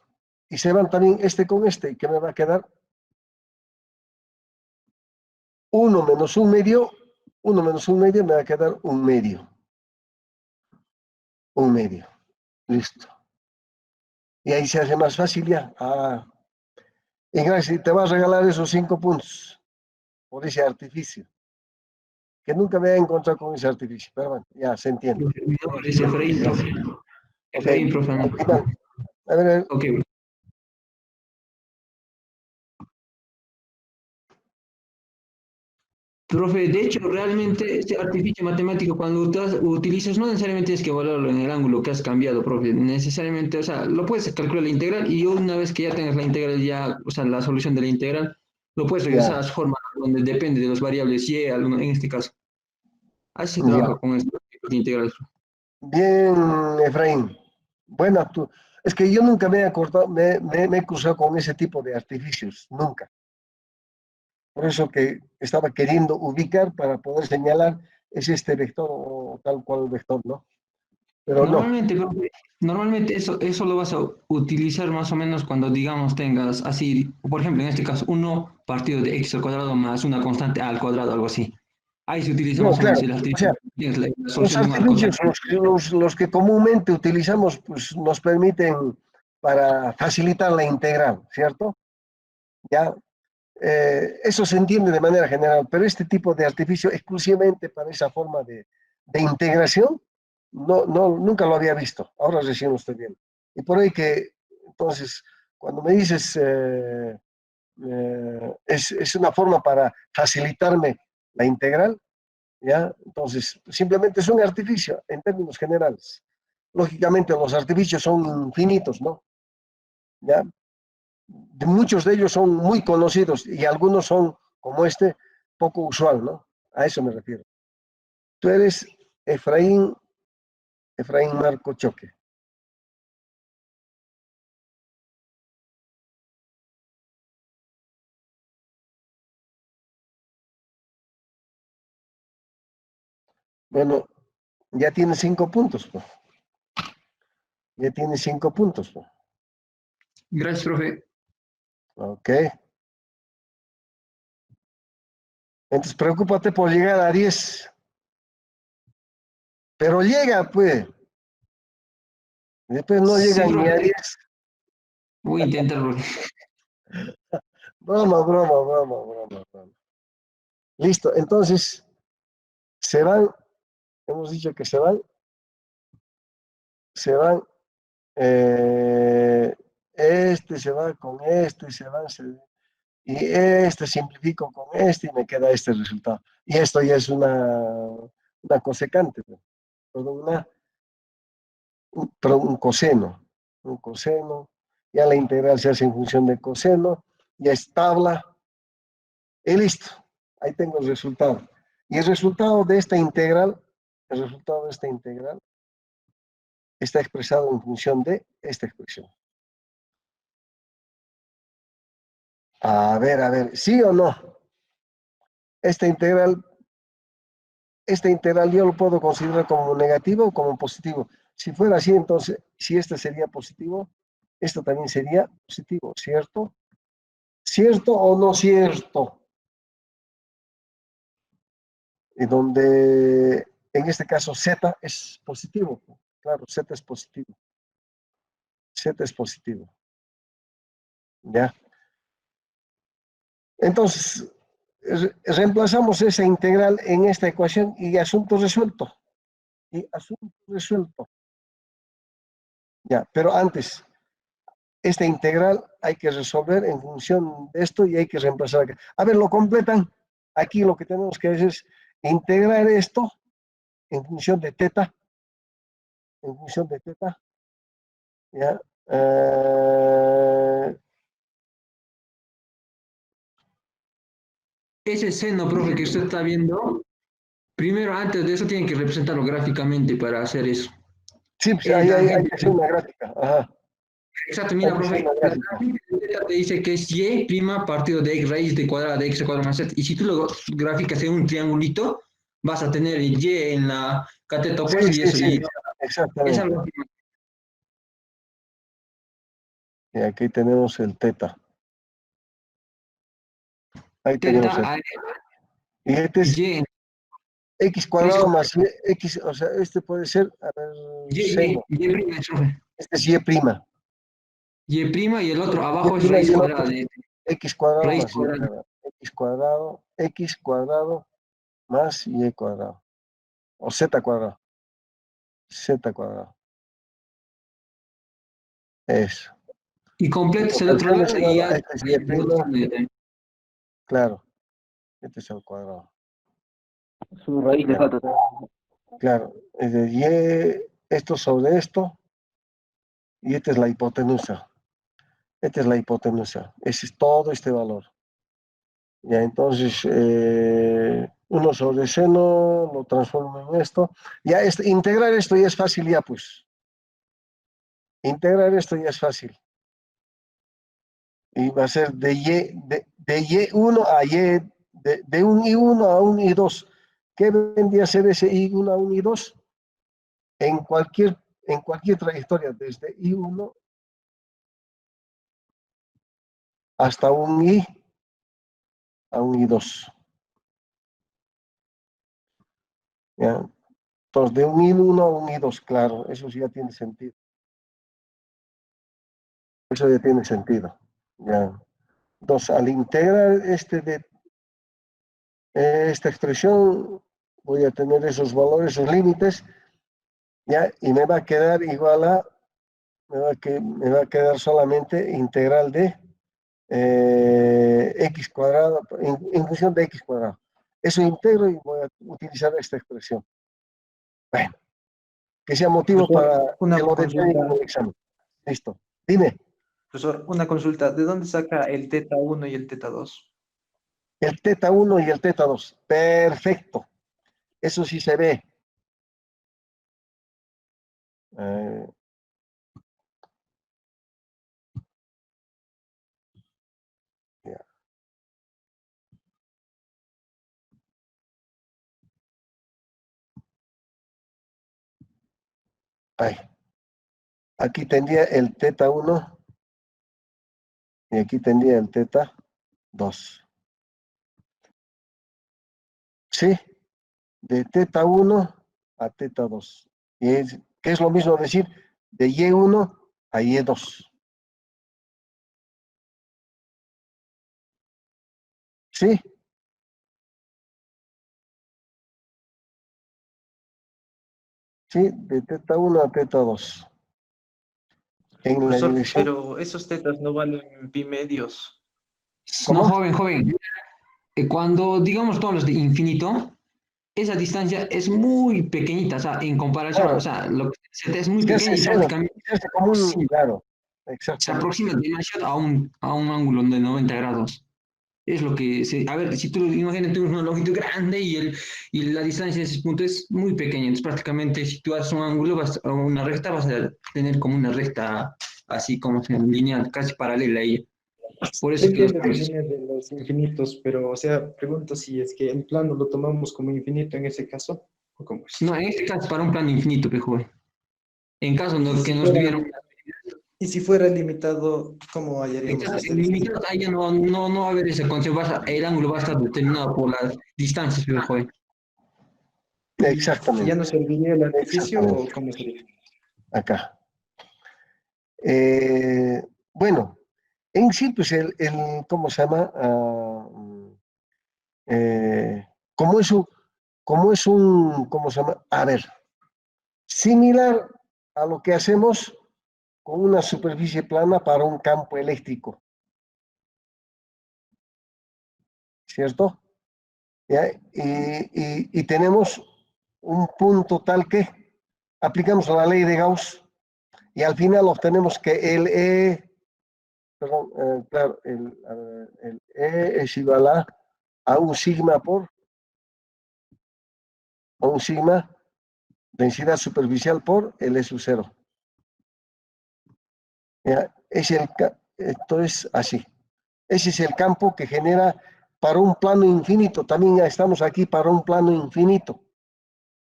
y se van también este con este, ¿qué me va a quedar? 1 menos 1 medio, 1 menos 1 medio me va a quedar 1 medio. 1 medio, listo. Y ahí se hace más fácil ya. Y gracias, te vas a regalar esos 5 puntos por ese artificio. Que nunca me he encontrado con ese artificio, pero bueno, ya se entiende. Mi nombre es Efraín, profe. Ok, Efraín, profe. al final, a ver, Ok. Profe, de hecho, realmente este artificio matemático, cuando utilizas, no necesariamente tienes que evaluarlo en el ángulo que has cambiado, profe. Necesariamente, o sea, lo puedes calcular la integral y una vez que ya tengas la integral, ya, o sea, la solución de la integral, lo puedes regresar ya, a su forma donde depende de las variables y, en este caso. Así se ya. trabaja con estos tipos de integrales. Bien, Efraín. Bueno, es que yo nunca me he acordado, me he cruzado con ese tipo de artificios, nunca. Por eso que estaba queriendo ubicar para poder señalar es este vector o tal cual vector, ¿no? Pero no. Normalmente, profe, normalmente eso lo vas a utilizar más o menos cuando, digamos, tengas así, por ejemplo, en este caso, 1 partido de x al cuadrado más una constante a al cuadrado, algo así. Ahí se utiliza No, más o claro. menos el O artificio. sea, Tienes la los solución de una cosa. artificios, los que comúnmente utilizamos, pues nos permiten para facilitar la integral, ¿cierto? Ya, eso se entiende de manera general, pero este tipo de artificio exclusivamente para esa forma de integración, nunca lo había visto, ahora recién lo estoy viendo. Y por ahí que, entonces, cuando me dices, es una forma para facilitarme la integral, ¿ya? Entonces, simplemente es un artificio en términos generales. Lógicamente, los artificios son infinitos, ¿no? ¿Ya? Muchos de ellos son muy conocidos y algunos son, como este, poco usual, ¿no? A eso me refiero. Tú eres Efraín Marco Choque. Bueno, ya tiene 5 puntos, pues. Ya tiene 5 puntos, pues. Gracias, profe. Ok. Entonces, preocúpate por llegar a 10. Pero llega, pues. Después no Sí, llegan ni a profe. 10. Voy a intentar, profe. Broma. Listo, entonces, se van, hemos dicho que se van, este se va con este, y este simplifico con este y me queda este resultado. Y esto ya es una cosecante, ¿no? Un coseno, ya la integral se hace en función de coseno, ya es tabla, y listo, ahí tengo el resultado. Y el resultado de esta integral está expresado en función de esta expresión. A ver, ¿sí o no? Esta integral yo lo puedo considerar como negativo o como positivo. Si fuera así, entonces, si este sería positivo, esto también sería positivo, ¿cierto? ¿Cierto o no cierto? Y donde, en este caso, Z es positivo. Claro, Z es positivo. Z es positivo. ¿Ya? Entonces, reemplazamos esa integral en esta ecuación y asunto resuelto. Ya, pero antes, esta integral hay que resolver en función de esto y hay que reemplazar acá. A ver, lo completan. Aquí lo que tenemos que hacer es integrar esto en función de teta, ¿ya? Ese seno, profe, que usted está viendo, primero, antes de eso, tienen que representarlo gráficamente para hacer eso. Sí, pues El hay tangente. que hacer una gráfica. Ajá. Exacto, Hay mira, que hacer profe, una la gráfica. gráfica te dice que es y prima partido de x raíz de cuadrada de x cuadrado más z. Y si tú lo gráficas en un triangulito, vas a tener y en la cateta opuesta y eso. Sí, Y es exactamente. algo así. Y aquí tenemos el teta. Ahí tenemos el. Teta a Y este es y en x 3 cuadrado más x, o sea, este puede ser, a ver, seno. y prima, profe. Este es y prima. Y prima y el otro Y abajo es prima y raíz el otro cuadrada es de x cuadrado raíz más y cuadrada. cuadrado. X cuadrado más y cuadrado. O z cuadrado. Z cuadrado. Eso. Y Y completas el otro potenciales lado y igual ya a este es y prima. de Claro. Este es el cuadrado. Su raíz le Ya. falta. Claro. Es de y, esto sobre esto. Y esta es la hipotenusa. Esta es la hipotenusa. Ese es todo este valor. Ya, entonces, 1 sobre seno lo transformo en esto. Ya, integrar esto ya es fácil, ya pues. Integrar esto ya es fácil. Y va a ser de y1 a y, de un y1 a un y2. ¿Qué vendría a ser ese y1 a un y2? En cualquier trayectoria, desde y1 hasta un y a un y2. ¿Ya? Entonces, de un I1 a un I2, claro, eso sí ya tiene sentido. Eso ya tiene sentido. ¿Ya? Entonces, al integrar esta expresión, voy a tener esos valores, esos límites, ¿ya? Y me va a quedar igual a, me va a quedar solamente integral de x cuadrado en función de x cuadrado. Eso integro y voy a utilizar esta expresión. Bueno, que sea motivo para Profesor, que una lo detallen en consulta, el examen. Listo. Dime, profesor, una consulta. ¿De dónde saca el teta 1 y el teta 2? el teta 1 y el teta 2. Perfecto. Eso sí se ve. Eh, ya. Ahí. Aquí tendría el teta 1 y aquí tendría el teta 2. ¿Sí? De teta 1 a teta 2. Que es lo mismo decir de Y1 a Y2. ¿Sí? ¿Sí? De teta 1 a teta 2. En la Profesor, dirección. pero esos tetas no valen pi medios. No, ¿Cómo? joven. Cuando digamos todos los de infinito, esa distancia es muy pequeñita, o sea, en comparación, o Claro, sea, lo que se es muy se hace pequeño y cero. prácticamente Se hace como un. sí, Claro, se exactamente. aproxima demasiado a un ángulo de 90 grados. Es lo que se, a ver, si tú imagínate una longitud grande y la distancia de ese punto es muy pequeña, entonces prácticamente si tú haces un ángulo, o una recta, vas a tener como una recta así como en línea casi paralela a ella. Por Sí eso es que los entiendo la cambios. línea de los infinitos, pero, o sea, pregunto si es que el plano lo tomamos como infinito en ese caso, o cómo es. No, en este caso para un plano infinito, pejo. En caso Y que si nos fuera, dieron, y si fuera limitado, ¿cómo en hallaríamos caso esta distancia? ilimitado, ahí ya no va a haber ese concepto, el ángulo va a estar determinado por las distancias, pejo. ¿Y ya Exactamente. nos serviría el artificio o Exactamente. cómo sería? Acá. Bueno, en sí, pues ¿cómo se llama? Eh, como es un, ¿cómo se llama? A ver, similar a lo que hacemos con una superficie plana para un campo eléctrico, ¿cierto? ¿Ya? Y tenemos un punto tal que aplicamos la ley de Gauss y al final obtenemos que el perdón, claro, el E es igual a un sigma a un sigma densidad superficial por el E sub 0. Esto es así. Ese es el campo que genera para un plano infinito. También estamos aquí para un plano infinito.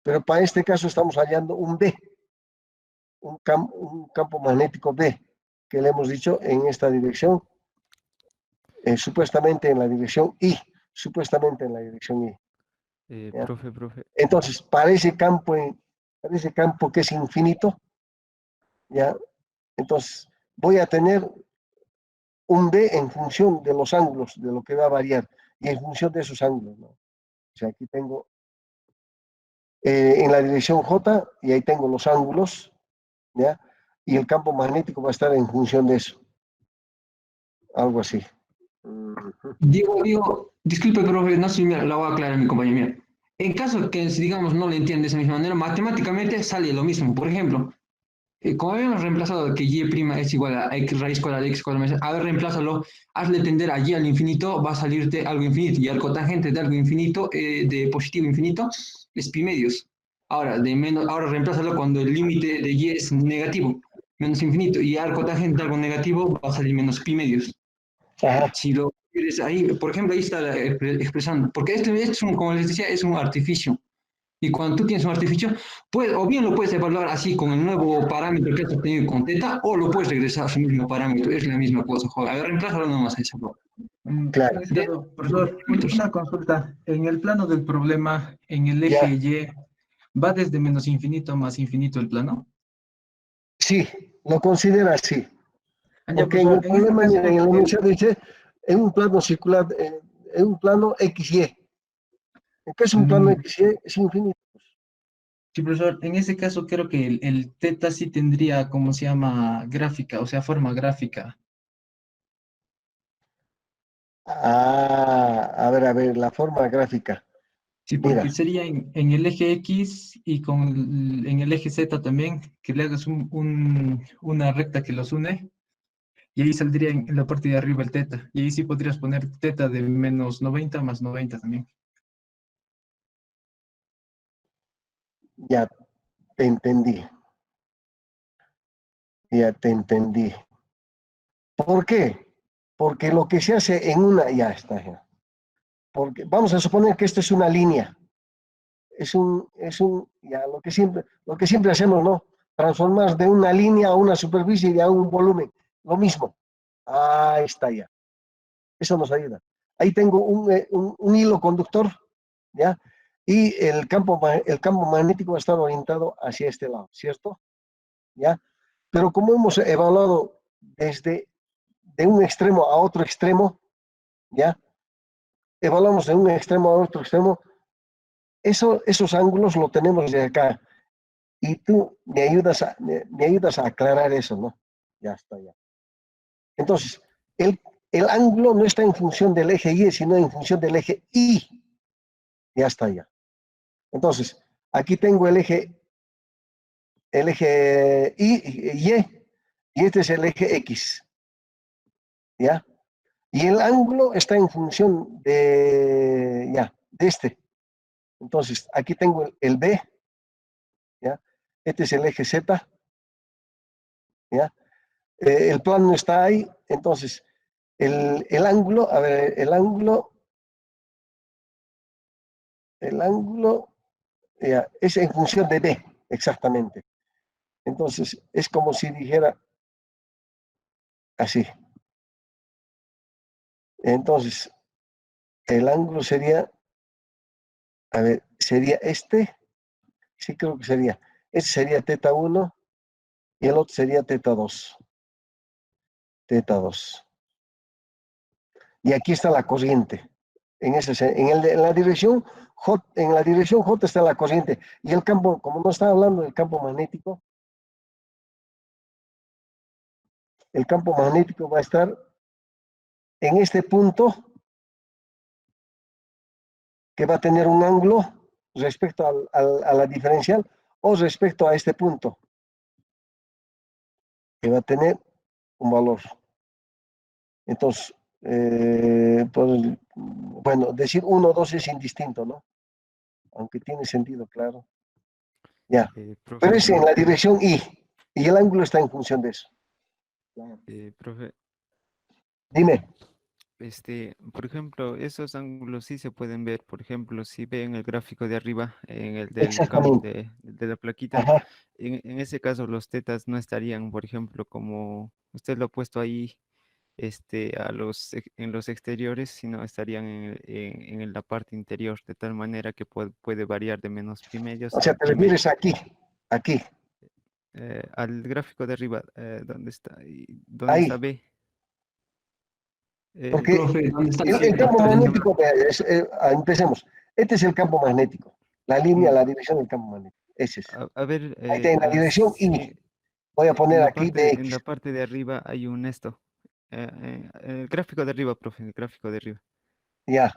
Pero para este caso estamos hallando un B, un campo magnético B, que le hemos dicho en esta dirección, supuestamente en la dirección I, supuestamente en la dirección I. Profe, Entonces, para ese campo que es infinito, ¿ya? Entonces, voy a tener un B en función de los ángulos, de lo que va a variar, y en función de esos ángulos, ¿no? O sea, aquí tengo en la dirección J, y ahí tengo los ángulos, ¿ya? Y el campo magnético va a estar en función de eso, algo así. Diego, disculpe, profe, no sé si la voy a aclarar a mi compañero. Mira, en caso que, digamos, no le entiende de esa misma manera, matemáticamente sale lo mismo. Por ejemplo, como habíamos reemplazado que y' es igual a x raíz cuadrada de x cuadrada, a ver, reemplázalo, hazle tender a y al infinito, va a salirte algo infinito, y al cotangente de algo infinito, de positivo infinito, es pi medios. Ahora, ahora reemplázalo cuando el límite de y es negativo, menos infinito, y al cotangente de algo negativo va a salir menos pi medios. Ajá. Si lo quieres ahí, por ejemplo, ahí está expresando, porque este es un, como les decía, es un artificio. Y cuando tú tienes un artificio, o bien lo puedes evaluar así con el nuevo parámetro que has obtenido con teta, o lo puedes regresar a su mismo parámetro. Es la misma cosa. Joder. A ver, reemplázalo nomás a esa. Claro. En ese caso, profesor, una consulta. En el plano del problema, en el eje Ya, Y, ¿va desde menos infinito a más infinito el plano? sí, lo considera así. Ya, Porque en profesor, el en este problema, mira, en caso, el enunciado dice, en un plano circular, en un plano XY. ¿En qué es un plano mm, XY? Es infinito. Sí, profesor, en ese caso creo que el teta sí tendría, ¿cómo se llama? Gráfica, o sea, forma gráfica. A ver, la forma gráfica. Sí, porque Mira, sería en el eje X y en el eje Z también, que le hagas una recta que los une, y ahí saldría en la parte de arriba el teta. Y ahí sí podrías poner teta de menos 90 más 90 también. ya te entendí, ya te entendí. ¿Por qué? Porque lo que se hace en una, ya está, ya. Porque vamos a suponer que esto es una línea, ya lo que siempre hacemos, ¿no? Transformar de una línea a una superficie y a un volumen, lo mismo. Ahí está ya. Eso nos ayuda. Ahí tengo un hilo conductor, ¿ya? Y el campo magnético va a estar orientado hacia este lado, ¿cierto? ¿Ya? Pero como hemos evaluado desde de un extremo a otro extremo, ¿ya? Evaluamos de un extremo a otro extremo, esos ángulos lo tenemos de acá. Y tú me ayudas a aclarar eso, ¿no? Ya está, ya. Entonces, el ángulo no está en función del eje Y, sino en función del eje Y. Ya está, ya. Entonces, aquí tengo el eje Y, y este es el eje X. ¿Ya? Y el ángulo está en función de este. Entonces, aquí tengo el B, ¿ya? Este es el eje Z, ¿ya? El plano está ahí, entonces, el ángulo, a ver, el ángulo, ya, es en función de B, exactamente. Entonces, es como si dijera así. Entonces, el ángulo sería, a ver, sería este, sí creo que sería, este sería teta 1 y el otro sería teta 2. Teta 2. Y aquí está la corriente. En la dirección J está la corriente. Y el campo, como no está hablando del campo magnético, el campo magnético va a estar en este punto que va a tener un ángulo respecto a la diferencial o respecto a este punto que va a tener un valor. Entonces, pues, bueno, decir 1 o 2 es indistinto, ¿no? Aunque tiene sentido, claro. Ya. Pero Profe, es en la dirección Y el ángulo está en función de eso. profe, Dime. por ejemplo, esos ángulos sí se pueden ver. Por ejemplo, si ven el gráfico de arriba, en el del campo Exactamente. de la plaquita, Ajá. en ese caso los tetas no estarían, por ejemplo, como usted lo ha puesto ahí, en los exteriores, sino estarían en la parte interior, de tal manera que puede variar de menos pi medios O sea, a te pi medio. refieres aquí, Al gráfico de arriba, ¿dónde está? ¿Dónde está ahí. B? Eh, Porque Profe, ¿dónde está el Z? campo Está en magnético, empecemos. Este es el campo magnético. La línea, mm, la dirección del campo magnético. Ese es. a ver, Ahí está en la dirección Y. Voy a poner aquí en la BX. parte de arriba hay un esto. El gráfico de arriba, profe, el gráfico de arriba. Ya,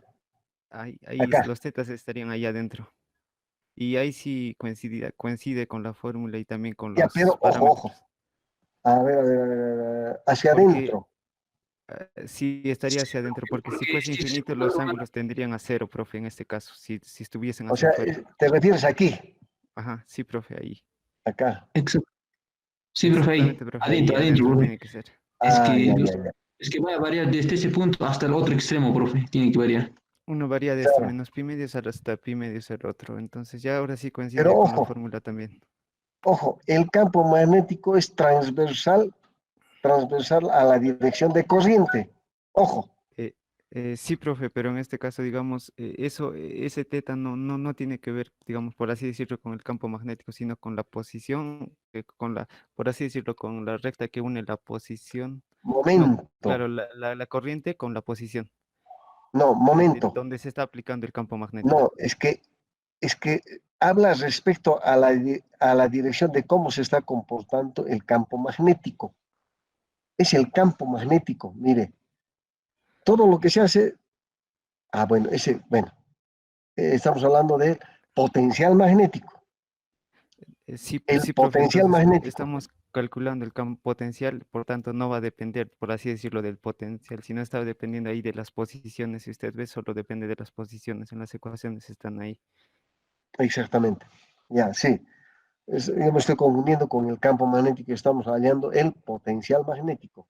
Ahí acá. los tetas estarían ahí adentro. Y ahí sí coincide con la fórmula y también con Ya, pero los ojo, ojo. parámetros. A ver. Hacia Porque adentro. sí estaría hacia adentro, porque si porque fuese si se infinito, los ángulos tendrían a cero, profe, en este caso, si estuviesen O hacia sea, afuera. te refieres aquí, Ajá, sí, profe, ahí. acá. Exacto. Sí, profe, ahí. Exactamente, profe, ahí Adentro, adentro, adentro profe. tiene que ser. Es Ah, que, ya. es que va a variar desde ese punto hasta el otro extremo, profe. Tiene que variar. Uno varía de este Claro. menos pi medios hasta pi medios el otro. Entonces ya ahora sí Pero coincide con la ojo, fórmula también. el campo magnético es transversal a la dirección de corriente. Ojo, Eh, sí, profe, pero en este caso, digamos, ese teta no tiene que ver, digamos, por así decirlo, con el campo magnético, sino con la posición, por así decirlo, con la recta que une la posición, no, momento, claro, la corriente con la posición, no, momento. donde se está aplicando el campo magnético. No, es que habla respecto a la dirección de cómo se está comportando el campo magnético. Es el campo magnético, mire. Todo lo que se hace, bueno, estamos hablando de potencial magnético. El Sí, profe, potencial entonces magnético. estamos calculando el campo potencial, por tanto no va a depender, por así decirlo, del potencial, sino está dependiendo ahí de las posiciones. Si usted ve, solo depende de las posiciones, en las ecuaciones están ahí. Exactamente. Ya, sí. Yo me estoy confundiendo con el campo magnético, estamos hallando el potencial magnético.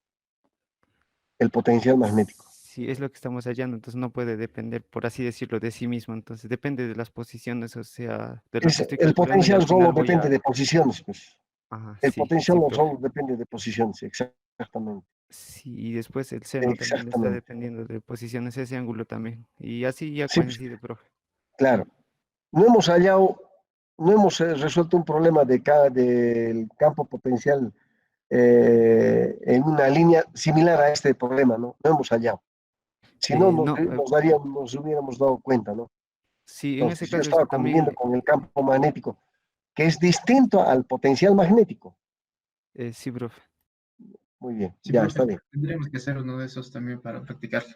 El potencial magnético. Sí, es lo que estamos hallando, entonces no puede depender, por así decirlo, de sí mismo, entonces depende de las posiciones, o sea, de lo que estoy El calculando y al potencial solo final voy depende a... de posiciones, pues. Ajá, El sí, potencial sí, no profe. solo depende de posiciones, exactamente. Sí, y después el seno también está Exactamente. dependiendo de posiciones, ese ángulo también. Y así ya Sí, pues, coincide, profe. claro. No hemos resuelto un problema del campo potencial en una línea similar a este problema, ¿no? No hemos hallado. Si no, No, nos hubiéramos dado cuenta, ¿no? sí, en ese Entonces, yo caso es estaba que confundiendo también, con el campo magnético, que es distinto al potencial magnético. sí, profe. Muy bien, Sí, ya profe, está bien. tendríamos que hacer uno de esos también para practicarlo.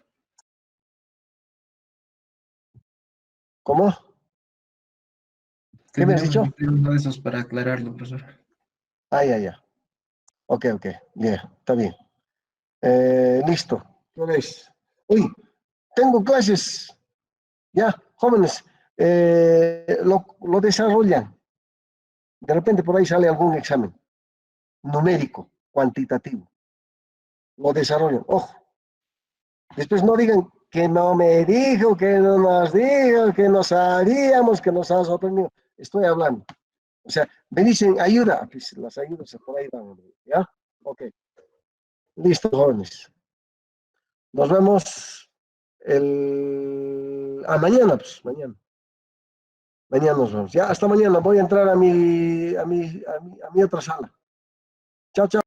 ¿Cómo? ¿Qué me has Tendríamos dicho? que hacer uno de esos para aclararlo, profesor. Ya. Ok, ya, está bien. Listo. ¿Qué hora es? Uy, tengo clases. Ya, jóvenes, lo desarrollan. De repente por ahí sale algún examen numérico, cuantitativo. Lo desarrollan. Ojo, después no digan que no me dijo, que no nos dijo, que no sabíamos, que nos ha sorprendido. Estoy hablando. O sea, me dicen ayuda, pues las ayudas por ahí van. ¿Ya? Ok. Listo, jóvenes. Nos vemos mañana, pues, mañana. Mañana nos vemos. Ya, hasta mañana. Voy a entrar a mi otra sala. Chao, chao.